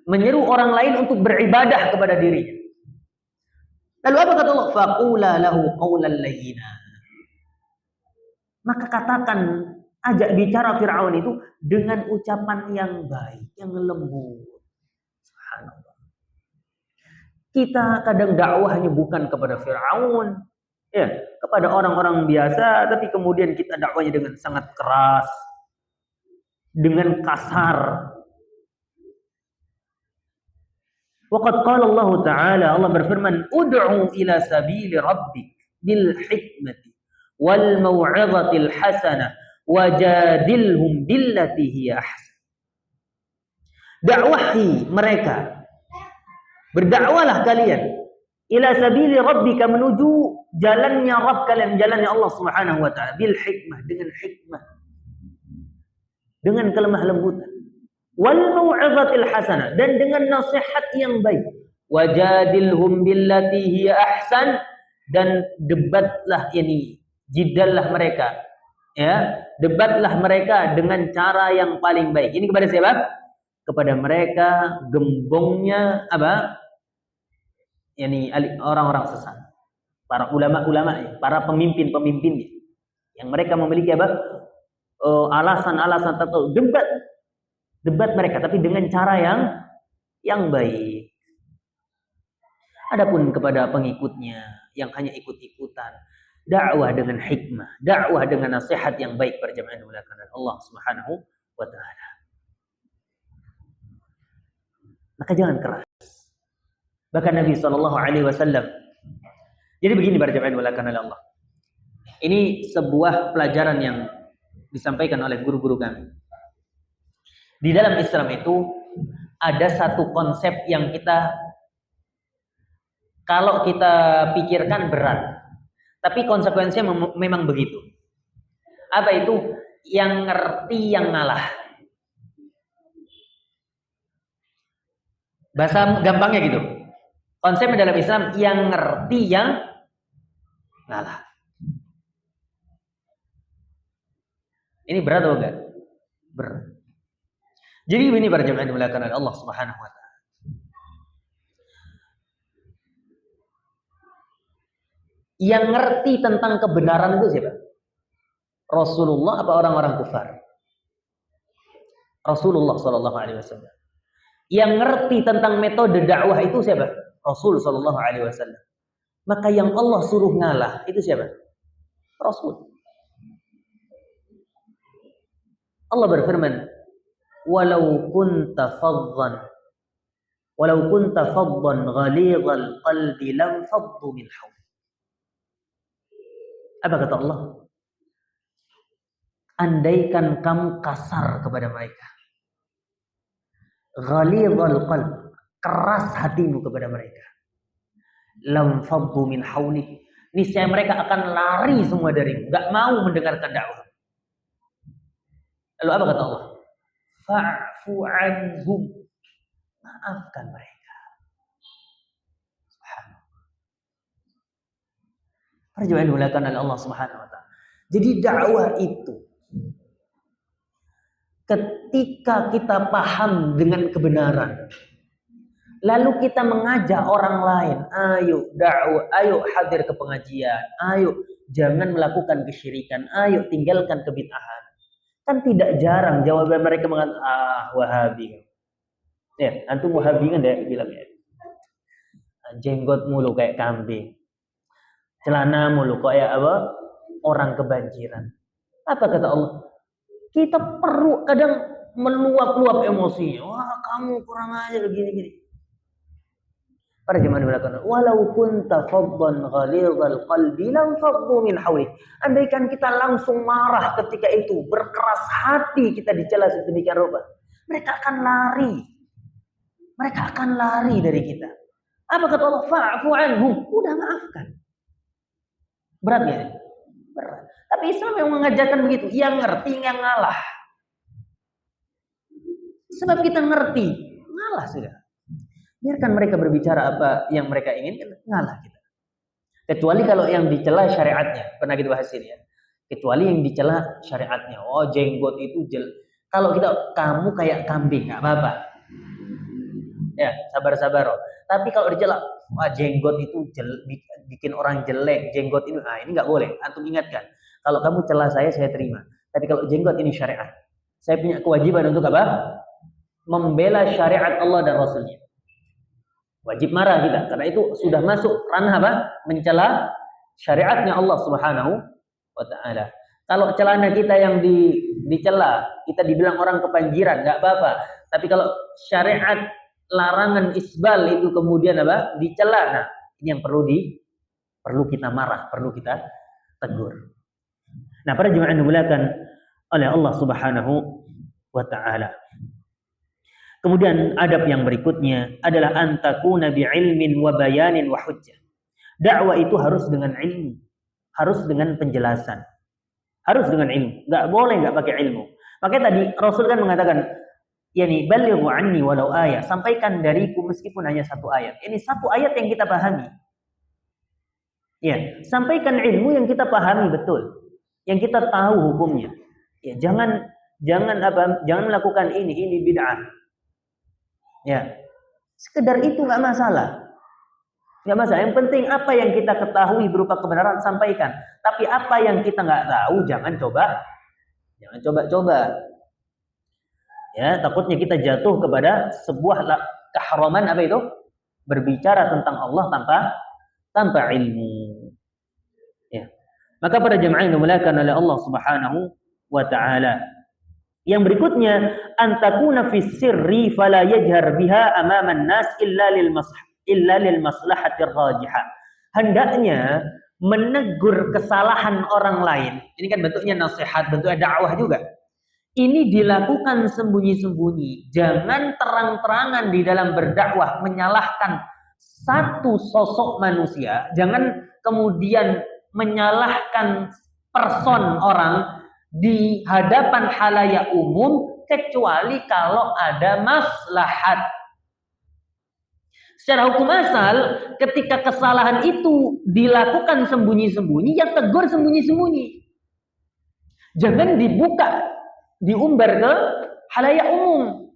A: menyeru orang lain untuk beribadah kepada dirinya. Lalu apa kata Allah? Faqula lahu qawlan layyina. Maka katakan, ajak bicara Fir'aun itu dengan ucapan yang baik, yang lembut. Subhanallah. Kita kadang dakwahnya bukan kepada Fir'aun, ya, kepada orang-orang biasa, tapi kemudian kita dakwahnya dengan sangat keras, dengan kasar. Waqad qala Allah Ta'ala, Allah berfirman, ud'u ila sabili rabbik bil hikmati wal mau'izatil hasanah wajadilhum billati hiya ahsan. Dakwahi mereka, berdakwalah kalian ila sabili rabbika, menuju jalannya Rabb kalian, jalannya Allah Subhanahu wa taala, bil hikmah, dengan hikmah, dengan kelemah lembutan, wal mau'izatil hasanah, dan dengan nasihat yang baik, wajadilhum billati hiya ahsan, dan debatlah ini, jidallah mereka, ya, debatlah mereka dengan cara yang paling baik. Ini kepada siapa? Kepada mereka gembongnya apa? Yani orang-orang sesat, para ulama-ulama, para pemimpin-pemimpinnya, yang mereka memiliki apa? Alasan-alasan tertentu, debat mereka, tapi dengan cara yang baik. Adapun kepada pengikutnya yang hanya ikut-ikutan, dakwah dengan hikmah, dakwah dengan nasihat yang baik, berjamaah dimuliakan Allah Subhanahu wa taala. Maka jangan keras. Bahkan Nabi sallallahu alaihi wasallam. Jadi begini berjamaah dimuliakan Allah. Ini sebuah pelajaran yang disampaikan oleh guru-guru kami. Di dalam Islam itu ada satu konsep yang kalau kita pikirkan berat, tapi konsekuensinya memang begitu. Apa itu? Yang ngerti yang ngalah. Bahasa gampangnya gitu. Konsepnya dalam Islam, yang ngerti yang ngalah. Ini berat atau enggak? Berat. Jadi ini para jemaah yang dimuliakan oleh Allah Subhanahu wa taala. Yang ngerti tentang kebenaran itu siapa? Rasulullah apa orang-orang kufar? Rasulullah sallallahu alaihi wasallam. Yang ngerti tentang metode dakwah itu siapa? Rasul sallallahu alaihi wasallam. Maka yang Allah suruh ngalah itu siapa? Rasul. Allah berfirman, walau kunta faddan ghalidhal qalbi lam faddu min hawlik. Apa kata Allah? Andaikan kamu kasar kepada mereka, ghalidhal qalb, keras hatimu kepada mereka, lam faddu min hawlik, niscaya mereka akan lari semua darimu, enggak mau mendengarkan dakwah. Lalu apa kata Allah? Fa'fu anhum, maafkan mereka. Subhanallah. Perjuangan dimuliakan oleh Allah Subhanahu wa taala. Jadi dakwah itu ketika kita paham dengan kebenaran, lalu kita mengajak orang lain, ayo dakwah, ayo hadir ke pengajian, ayo jangan melakukan kesyirikan, ayo tinggalkan kebid'ahan. Kan tidak jarang jawaban mereka mengatakan, Wahabi. Ya, antum Wahabi kan dia bilang ya. Jenggot mulu kayak kambing. Celana mulu kayak apa? Orang kebanjiran. Apa kata Allah? Kita perlu kadang meluap-luap emosinya. Wah, kamu kurang ajar gini-gini. Para jemaah dimulakan. Walau kunta faddan ghalidhal qalbi lam faddu min hawlik. Andaikan kita langsung marah ketika itu, berkeras hati kita dicela sedemikian rupa, mereka akan lari. Mereka akan lari dari kita. Apa kata Allah? Fa'fu anhum. Udah maafkan. Berat ya? Berat. Tapi Islam yang mengajarkan begitu. Yang ngerti, yang ngalah. Sebab kita ngerti, ngalah sudah. Biarkan mereka berbicara apa yang mereka inginkan, ngalah kita. Kecuali kalau yang dicela syariatnya. Pernah kita bahas ini ya. Kecuali yang dicela syariatnya. Oh, jenggot itu kalau kamu kayak kambing, nggak apa-apa. Ya, sabar-sabar. Tapi kalau dicela, jenggot itu bikin orang jelek, jenggot ini, ini nggak boleh. Antum ingatkan. Kalau kamu celah saya terima. Tapi kalau jenggot ini syariat. Saya punya kewajiban untuk apa? Membela syariat Allah dan Rasulnya. Wajib marah kita. Karena itu sudah masuk ranah apa? Mencela syariatnya Allah Subhanahu wa Ta'ala. Kalau celana kita yang dicela, kita dibilang orang kebanjiran, nggak apa-apa. Tapi kalau syariat larangan isbal itu kemudian apa? Dicela. Nah, ini yang perlu kita marah, perlu kita tegur. Nah, para jemaah yang dimuliakan oleh Allah Subhanahu wa Ta'ala. Kemudian adab yang berikutnya adalah antakuna bi'ilmin wa bayanin wa hujjah. Dakwah itu harus dengan ilmu, harus dengan penjelasan, harus dengan ilmu. Nggak boleh nggak pakai ilmu. Makanya tadi Rasul kan mengatakan, yani balighu anni walau ayat, sampaikan dariku meskipun hanya satu ayat. Ini satu ayat yang kita pahami. Ya, sampaikan ilmu yang kita pahami betul, yang kita tahu hukumnya. Ya, jangan melakukan ini bid'ah. Ya, sekedar itu nggak masalah. Nggak masalah. Yang penting apa yang kita ketahui berupa kebenaran sampaikan. Tapi apa yang kita nggak tahu jangan coba-coba. Ya, takutnya kita jatuh kepada sebuah keharaman apa itu? Berbicara tentang Allah tanpa ilmu. Ya. Maka para jemaah yang dimuliakan oleh Allah Subhanahu wa Ta'ala. Yang berikutnya, antakuna fi sirri fala yajhar biha amaman nas illa lil maslahatir rajihah. Hendaknya menegur kesalahan orang lain. Ini kan bentuknya nasihat, bentuknya dakwah juga. Ini dilakukan sembunyi-sembunyi. Jangan terang-terangan di dalam berdakwah menyalahkan satu sosok manusia. Jangan kemudian menyalahkan person orang di hadapan halayak umum kecuali kalau ada maslahat. Secara hukum asal, ketika kesalahan itu dilakukan sembunyi-sembunyi, yang tegur sembunyi-sembunyi. Jangan dibuka, diumbar ke halayak umum.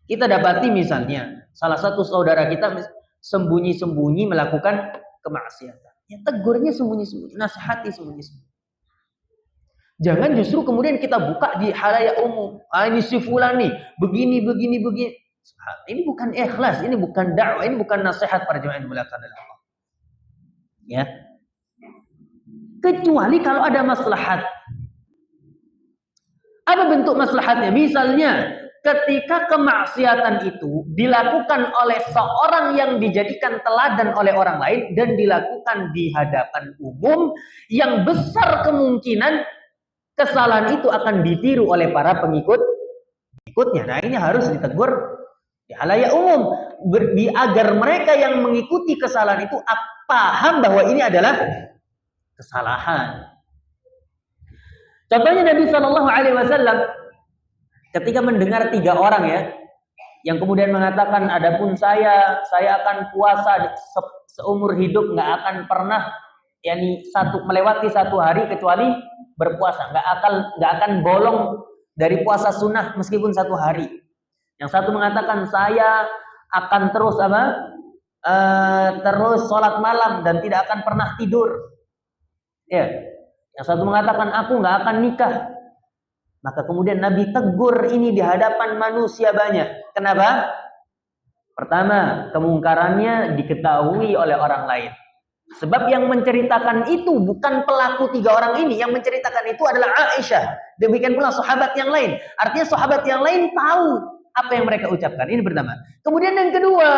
A: Kita dapati misalnya, salah satu saudara kita sembunyi-sembunyi melakukan kemaksiatan. Ya tegurnya sembunyi-sembunyi, nasihati sembunyi-sembunyi. Jangan justru kemudian kita buka di halayak umum. Ini si fulan nih, begini. Ini bukan ikhlas, ini bukan dakwah, ini bukan nasihat para jemaah yang dimuliakan oleh Allah. Ya. Kecuali kalau ada maslahat. Apa bentuk maslahatnya? Misalnya, ketika kemaksiatan itu dilakukan oleh seorang yang dijadikan teladan oleh orang lain dan dilakukan di hadapan umum, yang besar kemungkinan kesalahan itu akan ditiru oleh para pengikutnya. Nah, ini harus ditegur di halayak umum agar mereka yang mengikuti kesalahan itu paham bahwa ini adalah kesalahan. Contohnya Nabi Shallallahu Alaihi Wasallam ketika mendengar 3 orang ya, yang kemudian mengatakan, adapun saya akan puasa seumur hidup, nggak akan pernah melewati 1 hari kecuali berpuasa, nggak akan bolong dari puasa sunnah meskipun 1 hari. Yang satu mengatakan saya akan terus terus sholat malam dan tidak akan pernah tidur. Ya. Yang satu mengatakan aku nggak akan nikah. Maka kemudian Nabi tegur ini di hadapan manusia banyak. Kenapa? Pertama, kemungkarannya diketahui oleh orang lain. Sebab yang menceritakan itu bukan pelaku 3 orang ini. Yang menceritakan itu adalah Aisyah. Demikian pula sahabat yang lain. Artinya sahabat yang lain tahu apa yang mereka ucapkan. Ini pertama. Kemudian yang kedua,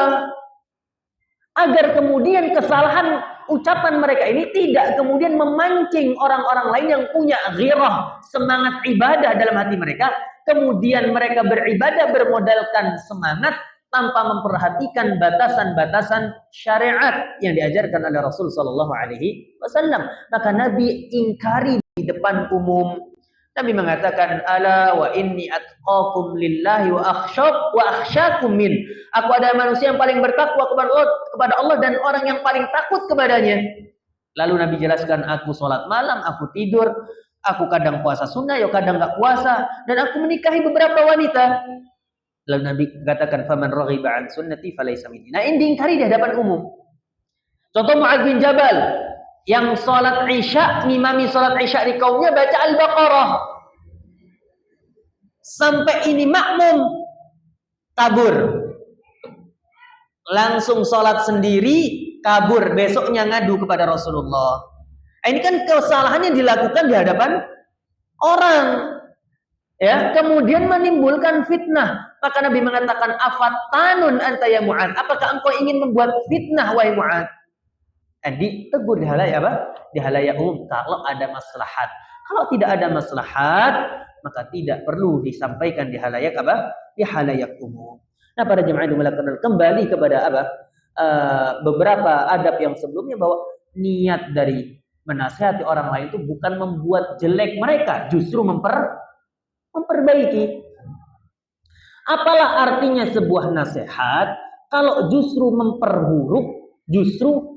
A: agar kemudian kesalahan ucapan mereka ini tidak kemudian memancing orang-orang lain yang punya ghirah, semangat ibadah dalam hati mereka, kemudian mereka beribadah bermodalkan semangat tanpa memperhatikan batasan-batasan syariat yang diajarkan oleh Rasul sallallahu alaihi wasallam. Maka Nabi ingkari di depan umum. Nabi mengatakan, ala wa inni atqakum lillahi wa akhsyakum min. Aku adalah manusia yang paling bertakwa kepada Allah dan orang yang paling takut kepadanya. Lalu Nabi jelaskan, aku sholat malam, aku tidur, aku kadang puasa sunnah, kadang nggak puasa, dan aku menikahi beberapa wanita. Lalu Nabi katakan, faman raghiba an sunnati falaysa minni. Nah, ini diingkari di hadapan umum. Contoh Mu'adz bin Jabal yang sholat Isya, ngimami sholat Isya di kaumnya baca Al-Baqarah. Sampai ini makmum kabur. Langsung sholat sendiri, kabur. Besoknya ngadu kepada Rasulullah. Ini kan kesalahannya dilakukan di hadapan orang. Ya, kemudian menimbulkan fitnah. Maka Nabi mengatakan, afatanun anta ya Mu'adz. Apakah engkau ingin membuat fitnah wahai Mu'adz? Ditegur di halayak Di halayak umum kalau ada maslahat. Kalau tidak ada maslahat, maka tidak perlu disampaikan di halayak Di halayak umum. Nah, para jemaah yang dimuliakan, kembali kepada beberapa adab yang sebelumnya, bahwa niat dari menasihati orang lain itu bukan membuat jelek mereka, justru memperbaiki. Apalah artinya sebuah nasihat kalau justru memperburuk, justru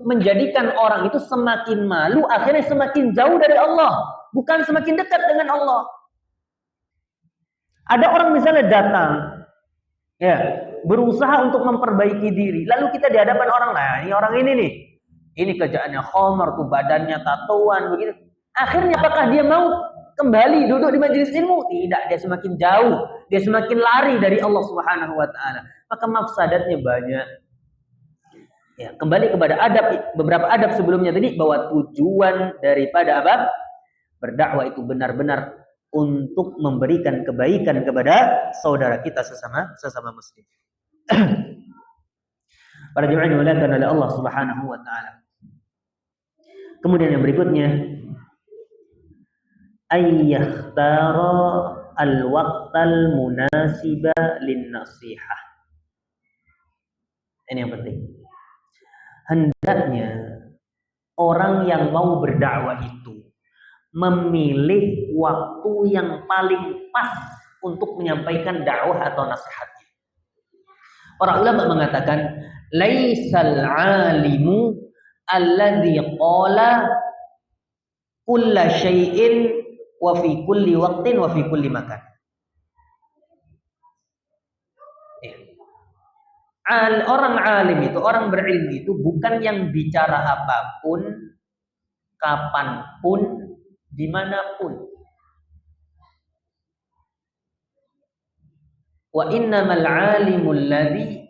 A: menjadikan orang itu semakin malu, akhirnya semakin jauh dari Allah, bukan semakin dekat dengan Allah. Ada orang misalnya datang, ya, berusaha untuk memperbaiki diri, lalu kita di hadapan orang, nah ini orang ini nih, ini kerjaannya khamar, tuh badannya tatoan begitu. Akhirnya apakah dia mau kembali duduk di majelis ilmu? Tidak, dia semakin jauh, dia semakin lari dari Allah Subhanahu wa taala. Maka mafsadatnya banyak. Ya, kembali kepada beberapa adab sebelumnya tadi, bahwa tujuan daripada berdakwah itu benar-benar untuk memberikan kebaikan kepada saudara kita sesama muslim. Para jemaah yang dimuliakan oleh Allah Subhanahu wa taala. Kemudian yang berikutnya, ayyakhtara al-waqtal munasiba lin-nasihah. Ini yang penting. Hendaknya orang yang mau berdakwah itu memilih waktu yang paling pas untuk menyampaikan dakwah atau nasihatnya. Para ulama mengatakan, laisal alimu alladzi qala kulla syai'in wa fi kulli waqtin wa fi kulli makan. Orang alim itu, orang berilmu itu bukan yang bicara apapun, kapanpun, dimanapun. Wa innamal alimul ladzi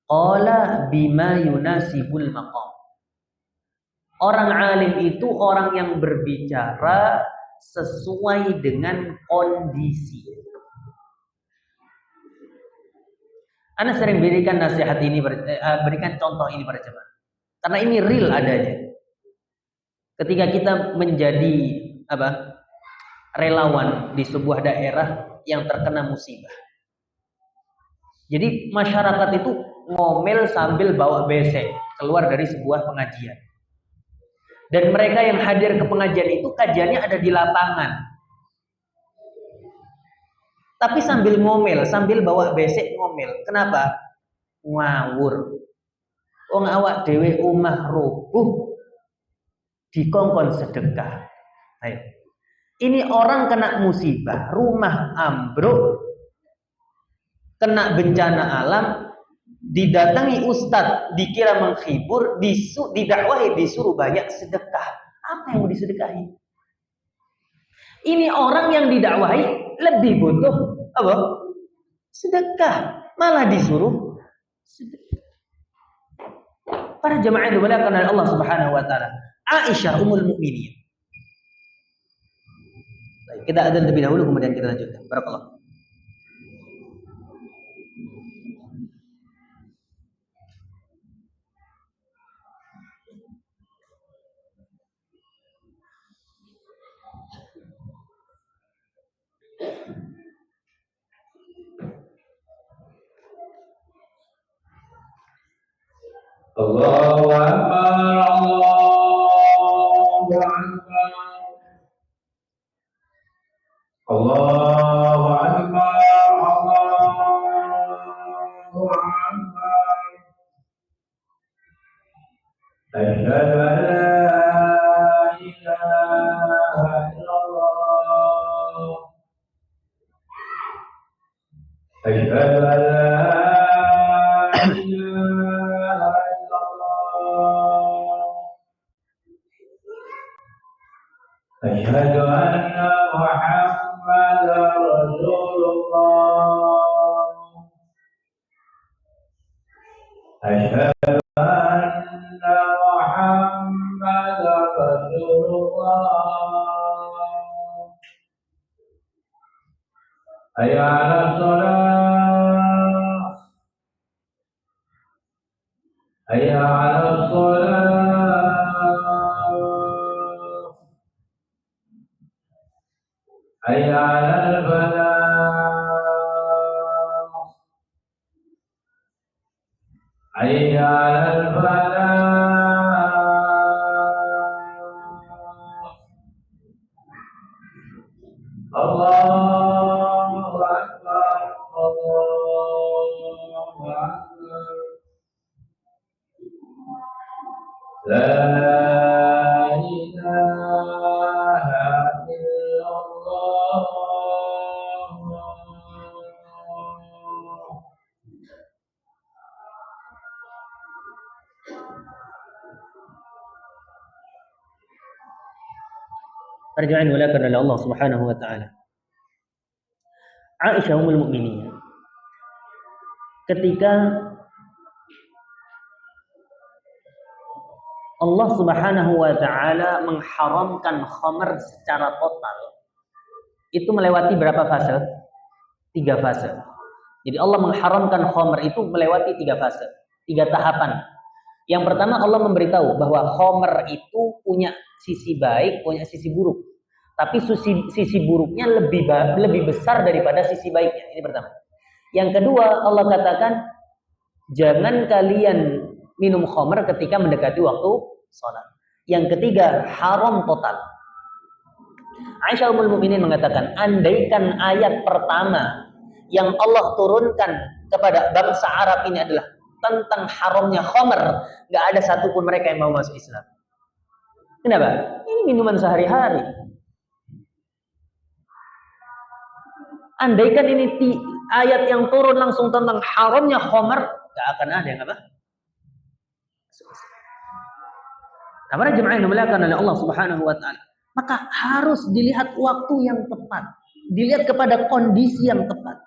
A: qala bima yunasibul maqam. Orang alim itu orang yang berbicara sesuai dengan kondisi. Ana sering berikan nasihat ini, berikan contoh ini pada jemaah. Karena ini real adanya. Ketika kita menjadi relawan di sebuah daerah yang terkena musibah. Jadi masyarakat itu ngomel sambil bawa besek keluar dari sebuah pengajian. Dan mereka yang hadir ke pengajian itu kajiannya ada di lapangan. Tapi sambil ngomel, sambil bawa besek ngomel. Kenapa? Ngawur. Wong awak dhewe omah rubuh dikongkon sedekah. Ayo. Ini orang kena musibah, rumah ambruk, kena bencana alam, didatangi ustadz, dikira menghibur, didakwahi, disuruh banyak sedekah. Apa yang mau disedekahi? Ini orang yang didakwahi lebih butuh apa? Sedekah, malah disuruh sedekah. Para jemaah yang dimuliakan oleh Allah Subhanahu wa taala. Aisyah ummul mukminin. Baik, kita adzan terlebih dahulu kemudian kita lanjutkan. Barakallah.
B: Allahu Akbar, Allahu Akbar, Allahu Akbar, Allahu Akbar. Asyhadu an la ilaha illallah. Asyhadu an la أشهد أن محمدا رسول الله أشهد أن محمدا رسول الله حي على الصلاة حي على الصلاة حي على الفلاح حي على الفلاح الله أكبر الله أكبر لا إله إلا الله.
A: Arja'in walakan oleh Allah Subhanahu wa taala. Aisyah ummul mukminin ketika Allah Subhanahu wa taala mengharamkan khamr secara total, itu melewati berapa fase? 3 fase. Jadi Allah mengharamkan khamr itu melewati 3 fase, 3 tahapan. Yang pertama, Allah memberitahu bahwa khamr itu punya sisi baik, punya sisi buruk. Tapi sisi buruknya lebih besar daripada sisi baiknya. Ini pertama. Yang kedua, Allah katakan jangan kalian minum khamr ketika mendekati waktu salat. Yang ketiga, haram total. Aisyah ummul mukminin mengatakan, andaikan ayat pertama yang Allah turunkan kepada bangsa Arab ini adalah tentang haramnya khamr, nggak ada satupun mereka yang mau masuk Islam. Kenapa? Ini minuman sehari-hari. Andaikan ini ayat yang turun langsung tentang haramnya khamr, nggak akan ada yang apa? Nah, para jemaah yang dimuliakan oleh Allah Subhanahu wa taala, maka harus dilihat waktu yang tepat, dilihat kepada kondisi yang tepat.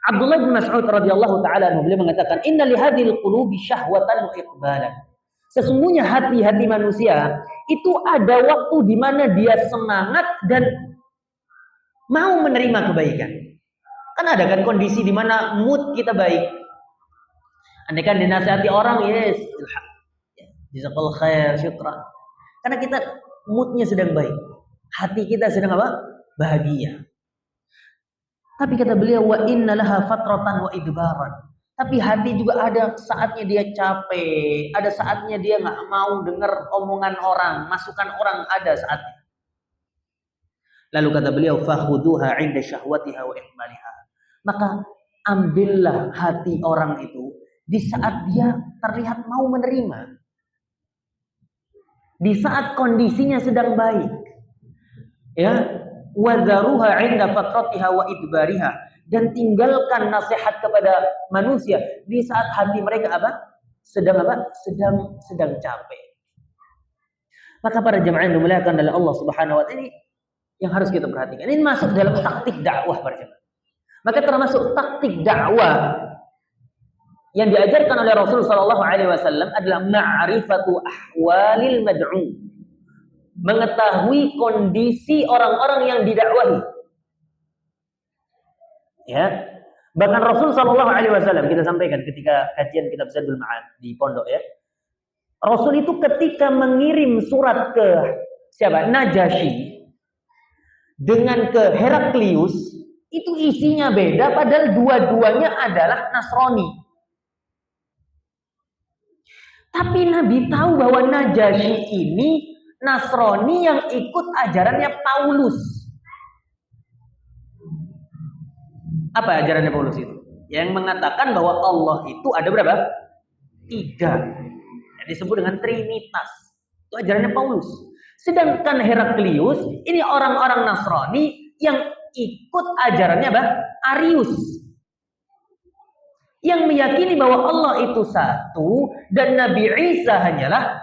A: Abdullah bin Mas'ud radhiyallahu taala anhu beliau mengatakan, "Inna li hadhil qulubi syahwatan wa iqbalan." Sesungguhnya hati-hati manusia itu ada waktu di mana dia semangat dan mau menerima kebaikan. Kan ada kan kondisi di mana mood kita baik. Andaikan dinasihati orang, yes, jazakallahu khair, syukran. Karena kita moodnya sedang baik. Hati kita sedang apa? Bahagia. Tapi kata beliau, wa inna laha fatratan wa idbaran. Tapi hati juga ada saatnya dia capek, ada saatnya dia nggak mau dengar omongan orang, masukan orang, ada saatnya. Lalu kata beliau, fakhuduha 'inda syahwatiha wa ihmaliha. Maka ambillah hati orang itu di saat dia terlihat mau menerima. Di saat kondisinya sedang baik. Ya, wa dharuha 'inda fatratiha wa idbariha, dan tinggalkan nasihat kepada manusia di saat hati mereka apa? Sedang capek. Maka para jemaah yang dimuliakan oleh Allah Subhanahu wa taala, ini yang harus kita perhatikan. Ini masuk dalam taktik dakwah para jemaah. Maka termasuk taktik dakwah yang diajarkan oleh Rasul sallallahu alaihi wasallam adalah ma'rifatu ahwalil mad'u. Mengetahui kondisi orang-orang yang didakwahi. Ya. Bahkan Rasul sallallahu alaihi wasallam kita sampaikan ketika kajian kitab Zadul Ma'ad di pondok ya. Rasul itu ketika mengirim surat ke siapa? Najasyi dengan ke Heraklius, itu isinya beda padahal dua-duanya adalah Nasrani. Tapi Nabi tahu bahwa Najasyi ini Nasrani yang ikut ajarannya Paulus. Apa ajarannya Paulus itu? Yang mengatakan bahwa Allah itu ada berapa? 3. Disebut dengan Trinitas. Itu ajarannya Paulus. Sedangkan Heraklius ini orang-orang Nasrani yang ikut ajarannya apa? Arius. Yang meyakini bahwa Allah itu satu dan Nabi Isa hanyalah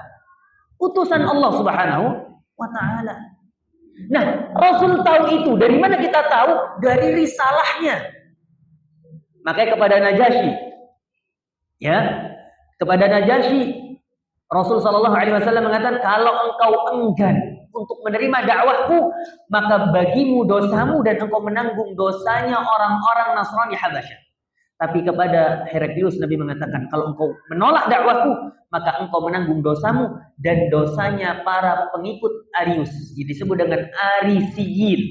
A: utusan Allah Subhanahu wa taala. Nah, Rasul tahu itu. Dari mana kita tahu? Dari risalahnya. Makanya kepada Najasyi. Ya, kepada Najasyi Rasul sallallahu alaihi wasallam mengatakan, kalau engkau enggan untuk menerima dakwahku, maka bagimu dosamu dan engkau menanggung dosanya orang-orang Nasrani Habasyah. Tapi kepada Heraklius Nabi mengatakan, kalau engkau menolak dakwahku, maka engkau menanggung dosamu dan dosanya para pengikut Arius. Jadi disebut dengan Arisiyin.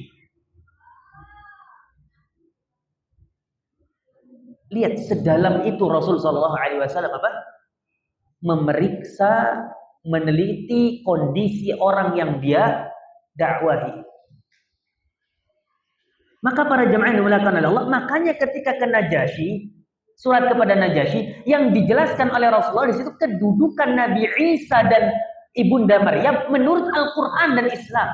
A: Lihat sedalam itu Rasul sallallahu alaihi wasallam apa? Memeriksa, meneliti kondisi orang yang dia dakwahi. Maka para jemaah yang dimuliakan oleh Allah, makanya ketika ke Najasyi, surat kepada Najasyi, yang dijelaskan oleh Rasulullah di situ kedudukan Nabi Isa dan Ibunda Maryam menurut Al-Quran dan Islam.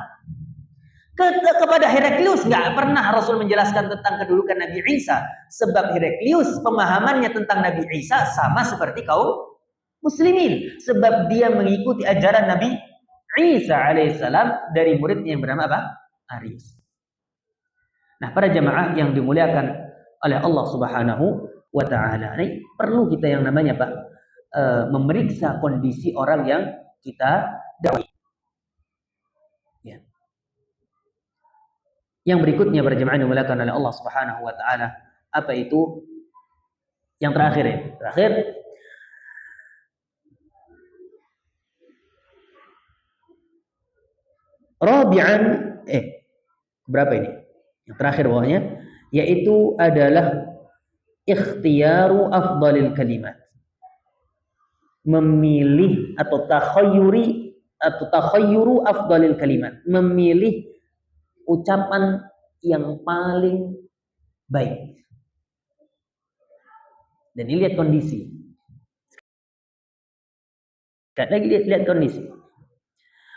A: Kepada Heraklius nggak pernah Rasul menjelaskan tentang kedudukan Nabi Isa, sebab Heraklius pemahamannya tentang Nabi Isa sama seperti kaum Muslimin, sebab dia mengikuti ajaran Nabi Isa alaihissalam dari muridnya yang bernama apa? Arius. Nah, para jemaah yang dimuliakan oleh Allah Subhanahu wa taala, ini perlu kita yang namanya Pak memeriksa kondisi orang yang kita dakwahi. Ya. Yang berikutnya para jemaah yang dimuliakan oleh Allah Subhanahu wa taala, apa itu? Yang terakhir ya. Terakhir, Rabi'an, berapa ini? Yang terakhir bawahnya, yaitu adalah ikhtiyaru afdalil kalimat. Memilih atau takhayyuru afdalil kalimat. Memilih ucapan yang paling baik. Dan dilihat kondisi. Lagi lihat kondisi.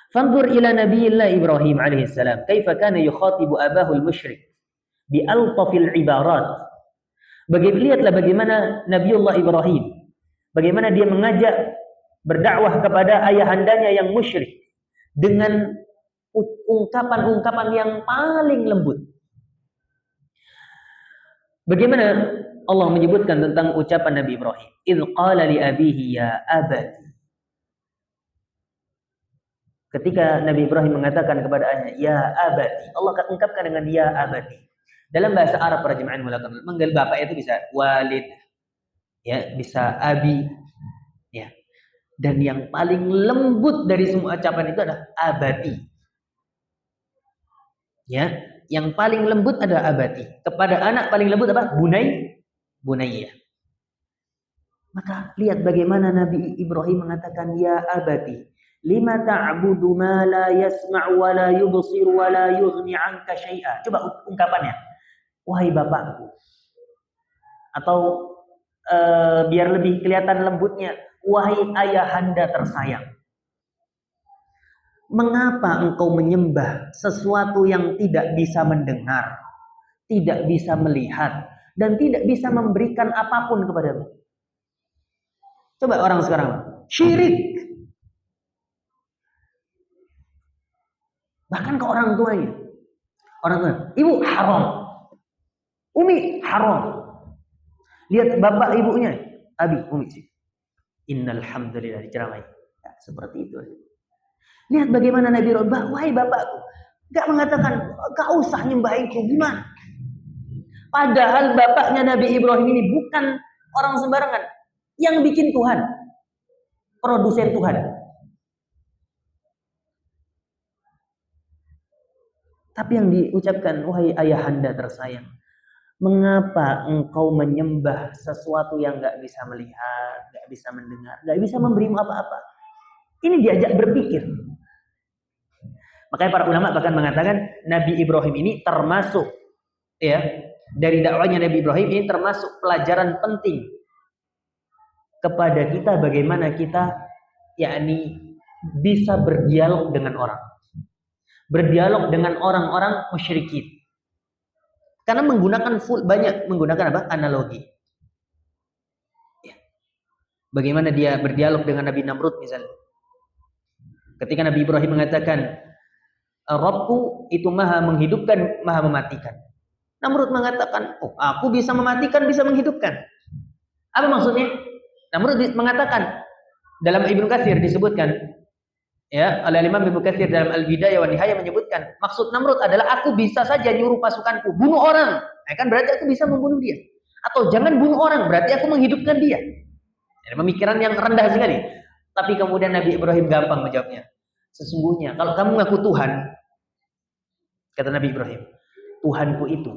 A: Fanzur ila Nabiyillah Ibrahim alaihissalam, kaifa kana yukhatibu abahu al-musyrik bi altafil ibarat. Lihatlah bagaimana Nabiullah Ibrahim, bagaimana dia mengajak berdakwah kepada ayahandanya yang musyrik dengan ungkapan-ungkapan yang paling lembut. Bagaimana Allah menyebutkan tentang ucapan Nabi Ibrahim, idz qala li abihi ya abati. Ketika Nabi Ibrahim mengatakan kepada ayahnya, ya abati, Allah akan ungkapkan dengan ya abati. Dalam bahasa Arab para jemaah mulakan, manggil bapak itu bisa walid, ya, bisa abi, ya. Dan yang paling lembut dari semua ucapan itu adalah abati. Ya, yang paling lembut adalah abati. Kepada anak paling lembut apa? Bunayya. Maka lihat bagaimana Nabi Ibrahim mengatakan ya abati. Lima ta'budu ma la yasma' wa la yubsir wa la yughni 'anka syai'a. Coba ungkapannya. Wahai bapakku. Atau biar lebih kelihatan lembutnya, wahai ayahanda tersayang. Mengapa engkau menyembah sesuatu yang tidak bisa mendengar, tidak bisa melihat, dan tidak bisa memberikan apapun kepadamu? Coba orang sekarang, syirik. Bahkan ke orang tuanya. Orang tua, ibu haram. Umi haram. Lihat bapak ibunya, abi, umi sih. Innal hamdalillah diceramai. Ya, seperti itu. Lihat bagaimana Nabi Ibrahim, wahai bapakku, gak mengatakan, gak usah nyembahiku, gimana? Padahal bapaknya Nabi Ibrahim ini bukan orang sembarangan. Yang bikin Tuhan. Produsen Tuhan. Tapi yang diucapkan, wahai ayahanda tersayang, mengapa engkau menyembah sesuatu yang gak bisa melihat, gak bisa mendengar, gak bisa memberimu apa-apa? Ini diajak berpikir. Makanya para ulama bahkan mengatakan Nabi Ibrahim ini termasuk, ya, dari dakwahnya Nabi Ibrahim ini termasuk pelajaran penting kepada kita bagaimana kita yakni bisa berdialog dengan orang. Berdialog dengan orang-orang musyrikin. Karena banyak menggunakan apa? Analogi. Ya. Bagaimana dia berdialog dengan Nabi Namrud misalnya. Ketika Nabi Ibrahim mengatakan Rabbku itu maha menghidupkan, maha mematikan. Namrud mengatakan, oh aku bisa mematikan, bisa menghidupkan. Apa maksudnya? Namrud mengatakan, dalam Ibnu Katsir disebutkan, ya, oleh Imam Ibnu Katsir dalam Al-Bidayah wa Nihayah menyebutkan, maksud Namrud adalah aku bisa saja nyuruh pasukanku bunuh orang, ya kan berarti aku bisa membunuh dia. Atau jangan bunuh orang, berarti aku menghidupkan dia. Jadi pemikiran yang rendah sekali. Tapi kemudian Nabi Ibrahim gampang menjawabnya. Sesungguhnya kalau kamu ngaku Tuhan, kata Nabi Ibrahim, Tuhanku itu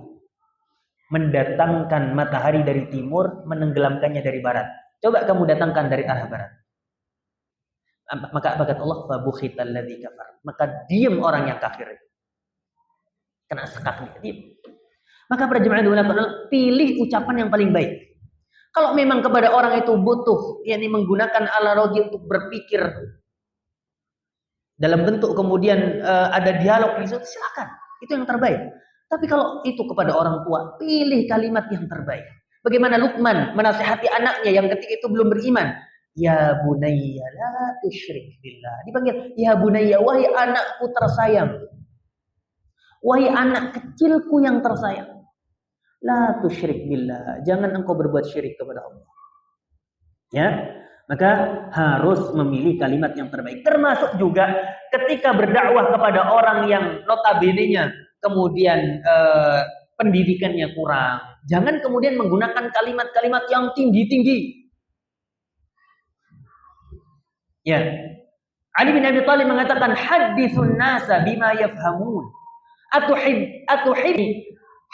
A: mendatangkan matahari dari timur, menenggelamkannya dari barat. Coba kamu datangkan dari arah barat. Maka kata Allah, fabuhital ladzi kafar. Maka diam orang yang kafir. Kena sekak dia. Maka para jemaah diulang, pilih ucapan yang paling baik. Kalau memang kepada orang itu butuh, yakni menggunakan analogi untuk berpikir dalam bentuk kemudian ada dialog, silakan. Itu yang terbaik. Tapi kalau itu kepada orang tua, pilih kalimat yang terbaik. Bagaimana Luqman menasihati anaknya yang ketika itu belum beriman. Ya bunayya la tusyrik billah. Dipanggil, ya bunayya, wahai anakku tersayang. Wahai anak kecilku yang tersayang. La tusyrik billah. Jangan engkau berbuat syirik kepada Allah. Ya, maka harus memilih kalimat yang terbaik. Termasuk juga ketika berdakwah kepada orang yang notabene-nya kemudian pendidikannya kurang. Jangan kemudian menggunakan kalimat-kalimat yang tinggi-tinggi. Ya. Ali bin Abi Thalib mengatakan haditsun nasa bima yafhamun.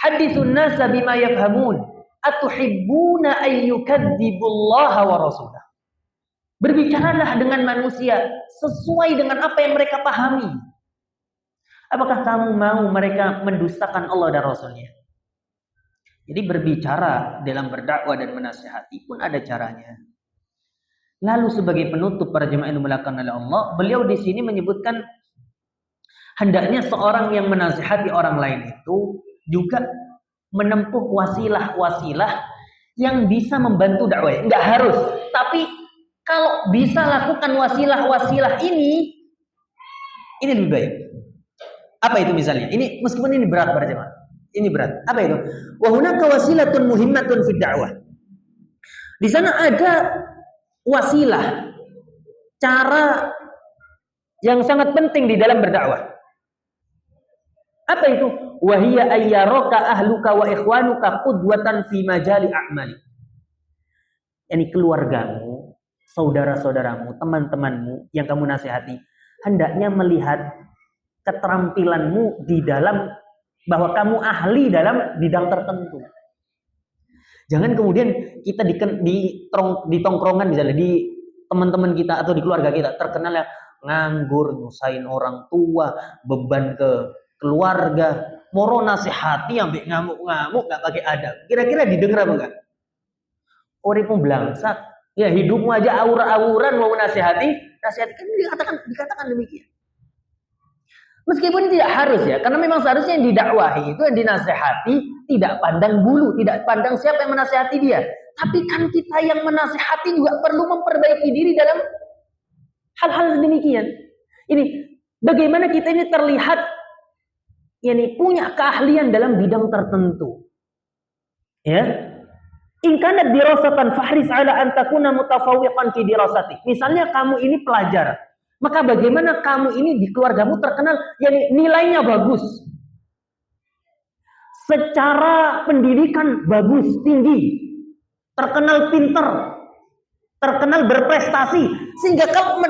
A: Haditsun nasa bima yafhamun. Atuhibbuna ay yukadzibullaha wa rasulah. Berbicaralah dengan manusia sesuai dengan apa yang mereka pahami. Apakah kamu mau mereka mendustakan Allah dan Rasulnya? Jadi berbicara dalam berdakwah dan menasihati pun ada caranya. Lalu sebagai penutup para jemaah yang dimuliakan oleh Allah, beliau di sini menyebutkan hendaknya seorang yang menasihati orang lain itu juga menempuh wasilah-wasilah yang bisa membantu dakwah. Enggak harus, tapi kalau bisa lakukan wasilah-wasilah ini lebih baik. Apa itu misalnya? Ini meskipun ini berat para jemaah. Ini berat. Apa itu? Wa hunaka wasilatun muhimmatun fid da'wah. Di sana ada wasilah, cara yang sangat penting di dalam berdakwah. Apa itu? Wa hiya ayyaraka ahluka wa ikhwanuka qudwatan fi majali a'mali. Yani keluargamu, saudara-saudaramu, teman-temanmu yang kamu nasihati hendaknya melihat keterampilanmu di dalam bahwa kamu ahli dalam bidang tertentu. Jangan kemudian kita di tongkrongan misalnya, di teman-teman kita atau di keluarga kita terkenal ya nganggur, nyusahin orang tua, beban ke keluarga, moro nasihati sampai ngamuk-ngamuk gak pakai adab. Kira-kira didengar apa enggak? Uripmu blangsat, ya hidupmu aja awur-awuran mau nasihati kan dikatakan demikian. Meskipun tidak harus ya, karena memang seharusnya yang didakwahi itu, yang dinasehati, tidak pandang bulu, tidak pandang siapa yang menasehati dia. Tapi kan kita yang menasehati juga perlu memperbaiki diri dalam hal-hal demikian. Ini bagaimana kita ini terlihat punya keahlian dalam bidang tertentu. Ya. In kanat dirasatan fahris ala an takuna mutafawwiqan fi dirasati. Misalnya kamu ini pelajar, maka bagaimana kamu ini di keluargamu terkenal nilainya bagus. Secara pendidikan bagus, tinggi. Terkenal pinter, terkenal berprestasi, sehingga kamu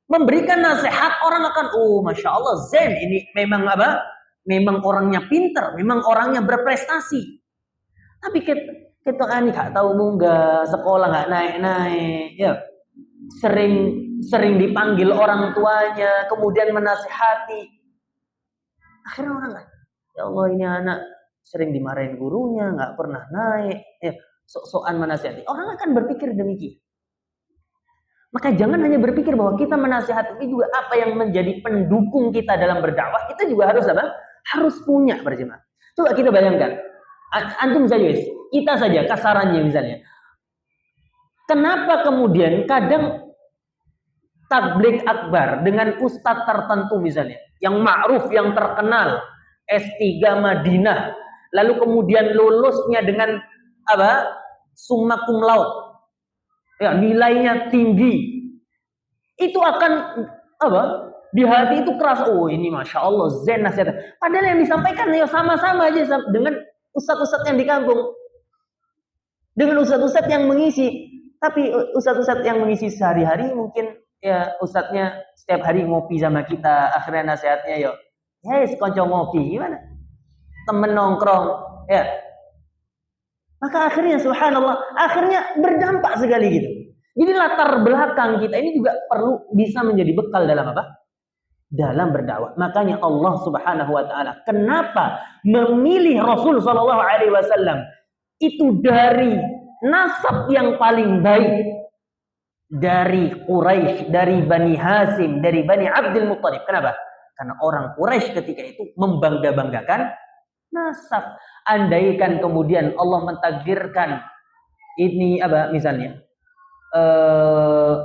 A: memberikan nasihat, orang akan, oh masya Allah, Zen ini memang memang orangnya pinter, memang orangnya berprestasi. Tapi kita kan nggak tahu munggah, sekolah nggak naik-naik, ya sering dipanggil orang tuanya, kemudian menasihati. Akhirnya orang kan, ya Allah ini anak sering dimarahin gurunya, nggak pernah naik, ya sok-sokan menasihati. Orang akan berpikir demikian. Maka jangan hanya berpikir bahwa kita menasihati, tapi juga apa yang menjadi pendukung kita dalam berdakwah, kita juga harus harus punya berjemaah. Coba kita bayangkan, antum saja, kita saja kasarannya misalnya. Kenapa kemudian kadang tabligh akbar dengan ustadz tertentu misalnya, yang ma'ruf, yang terkenal, S3 Madinah, lalu kemudian lulusnya dengan summa cum laude, ya nilainya tinggi, itu akan di hati itu keras, oh ini masya Allah zen nasihat. Padahal yang disampaikan ya sama-sama aja dengan ustadz-ustadz yang di kampung, dengan ustadz-ustadz yang mengisi. Tapi ustadz-ustadz yang mengisi sehari-hari mungkin ya ustadznya setiap hari ngopi sama kita, akhirnya nasihatnya konco ngopi, gimana? Temen nongkrong, ya. Maka akhirnya subhanallah, akhirnya berdampak sekali gitu. Jadi latar belakang kita ini juga perlu bisa menjadi bekal dalam dalam berdakwah. Makanya Allah Subhanahu wa taala kenapa memilih Rasul sallallahu alaihi wasallam itu dari nasab yang paling baik, dari Quraisy, dari Bani Hasim, dari Bani Abdul Muttalib. Kenapa? Karena orang Quraisy ketika itu membangga-banggakan nasab. Andaikan kemudian Allah mentakdirkan ini misalnya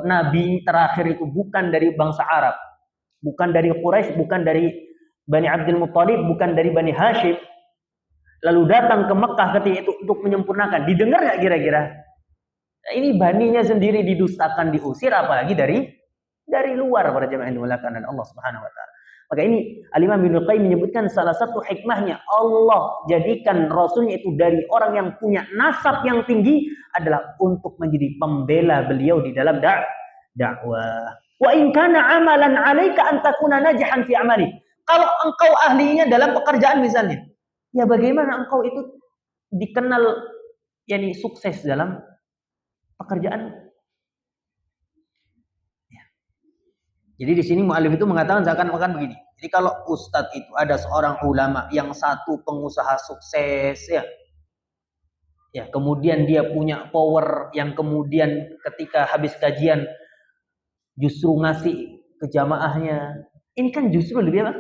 A: nabi terakhir itu bukan dari bangsa Arab, bukan dari Quraisy, bukan dari Bani Abdul Muttalib, bukan dari Bani Hashim, lalu datang ke Mekah ketika itu untuk menyempurnakan, didengar nggak kira-kira? Nah, ini baninya sendiri didustakan, diusir, apalagi dari luar para jemaah yang dimuliakan Allah Subhanahu wa taala. Maka ini Al-Imam Ibnu Qayyim menyebutkan salah satu hikmahnya Allah jadikan Rasulnya itu dari orang yang punya nasab yang tinggi adalah untuk menjadi pembela beliau di dalam dakwah. Wa in kana amalan 'alaika an takuna najihan fi amali. Kalau engkau ahlinya dalam pekerjaan misalnya, ya bagaimana engkau itu dikenal sukses dalam pekerjaan? Jadi di sini mu'alif itu mengatakan seakan-akan begini. Jadi kalau ustadz itu ada seorang ulama yang satu pengusaha sukses ya kemudian dia punya power yang kemudian ketika habis kajian justru ngasih ke jamaahnya. Ini kan justru lebih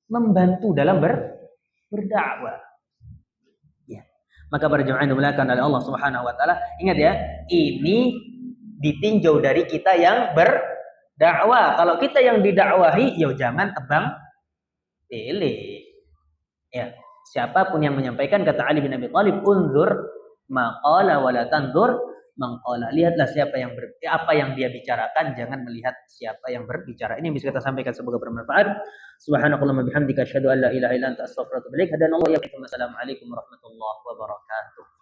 A: membantu dalam berdakwah. Ya. Maka para jemaah yang dimuliakan oleh Allah Subhanahu wa taala, ingat ya, ini ditinjau dari kita yang dakwah. Kalau kita yang didakwahi, jangan tebang pilih. Ya, siapapun yang menyampaikan, kata Ali bin Abi Thalib, unzur maqala wa la tanzur maqala. Lihatlah apa yang dia bicarakan, jangan melihat siapa yang berbicara. Ini yang bisa kita sampaikan, semoga bermanfaat. Subhanakallahumma bihamdika asyhadu an la ilaha illa anta astaghfiruka wa atubu ilaik. Hadanallahu wa iyyakum. Assalamualaikum warahmatullahi wabarakatuh.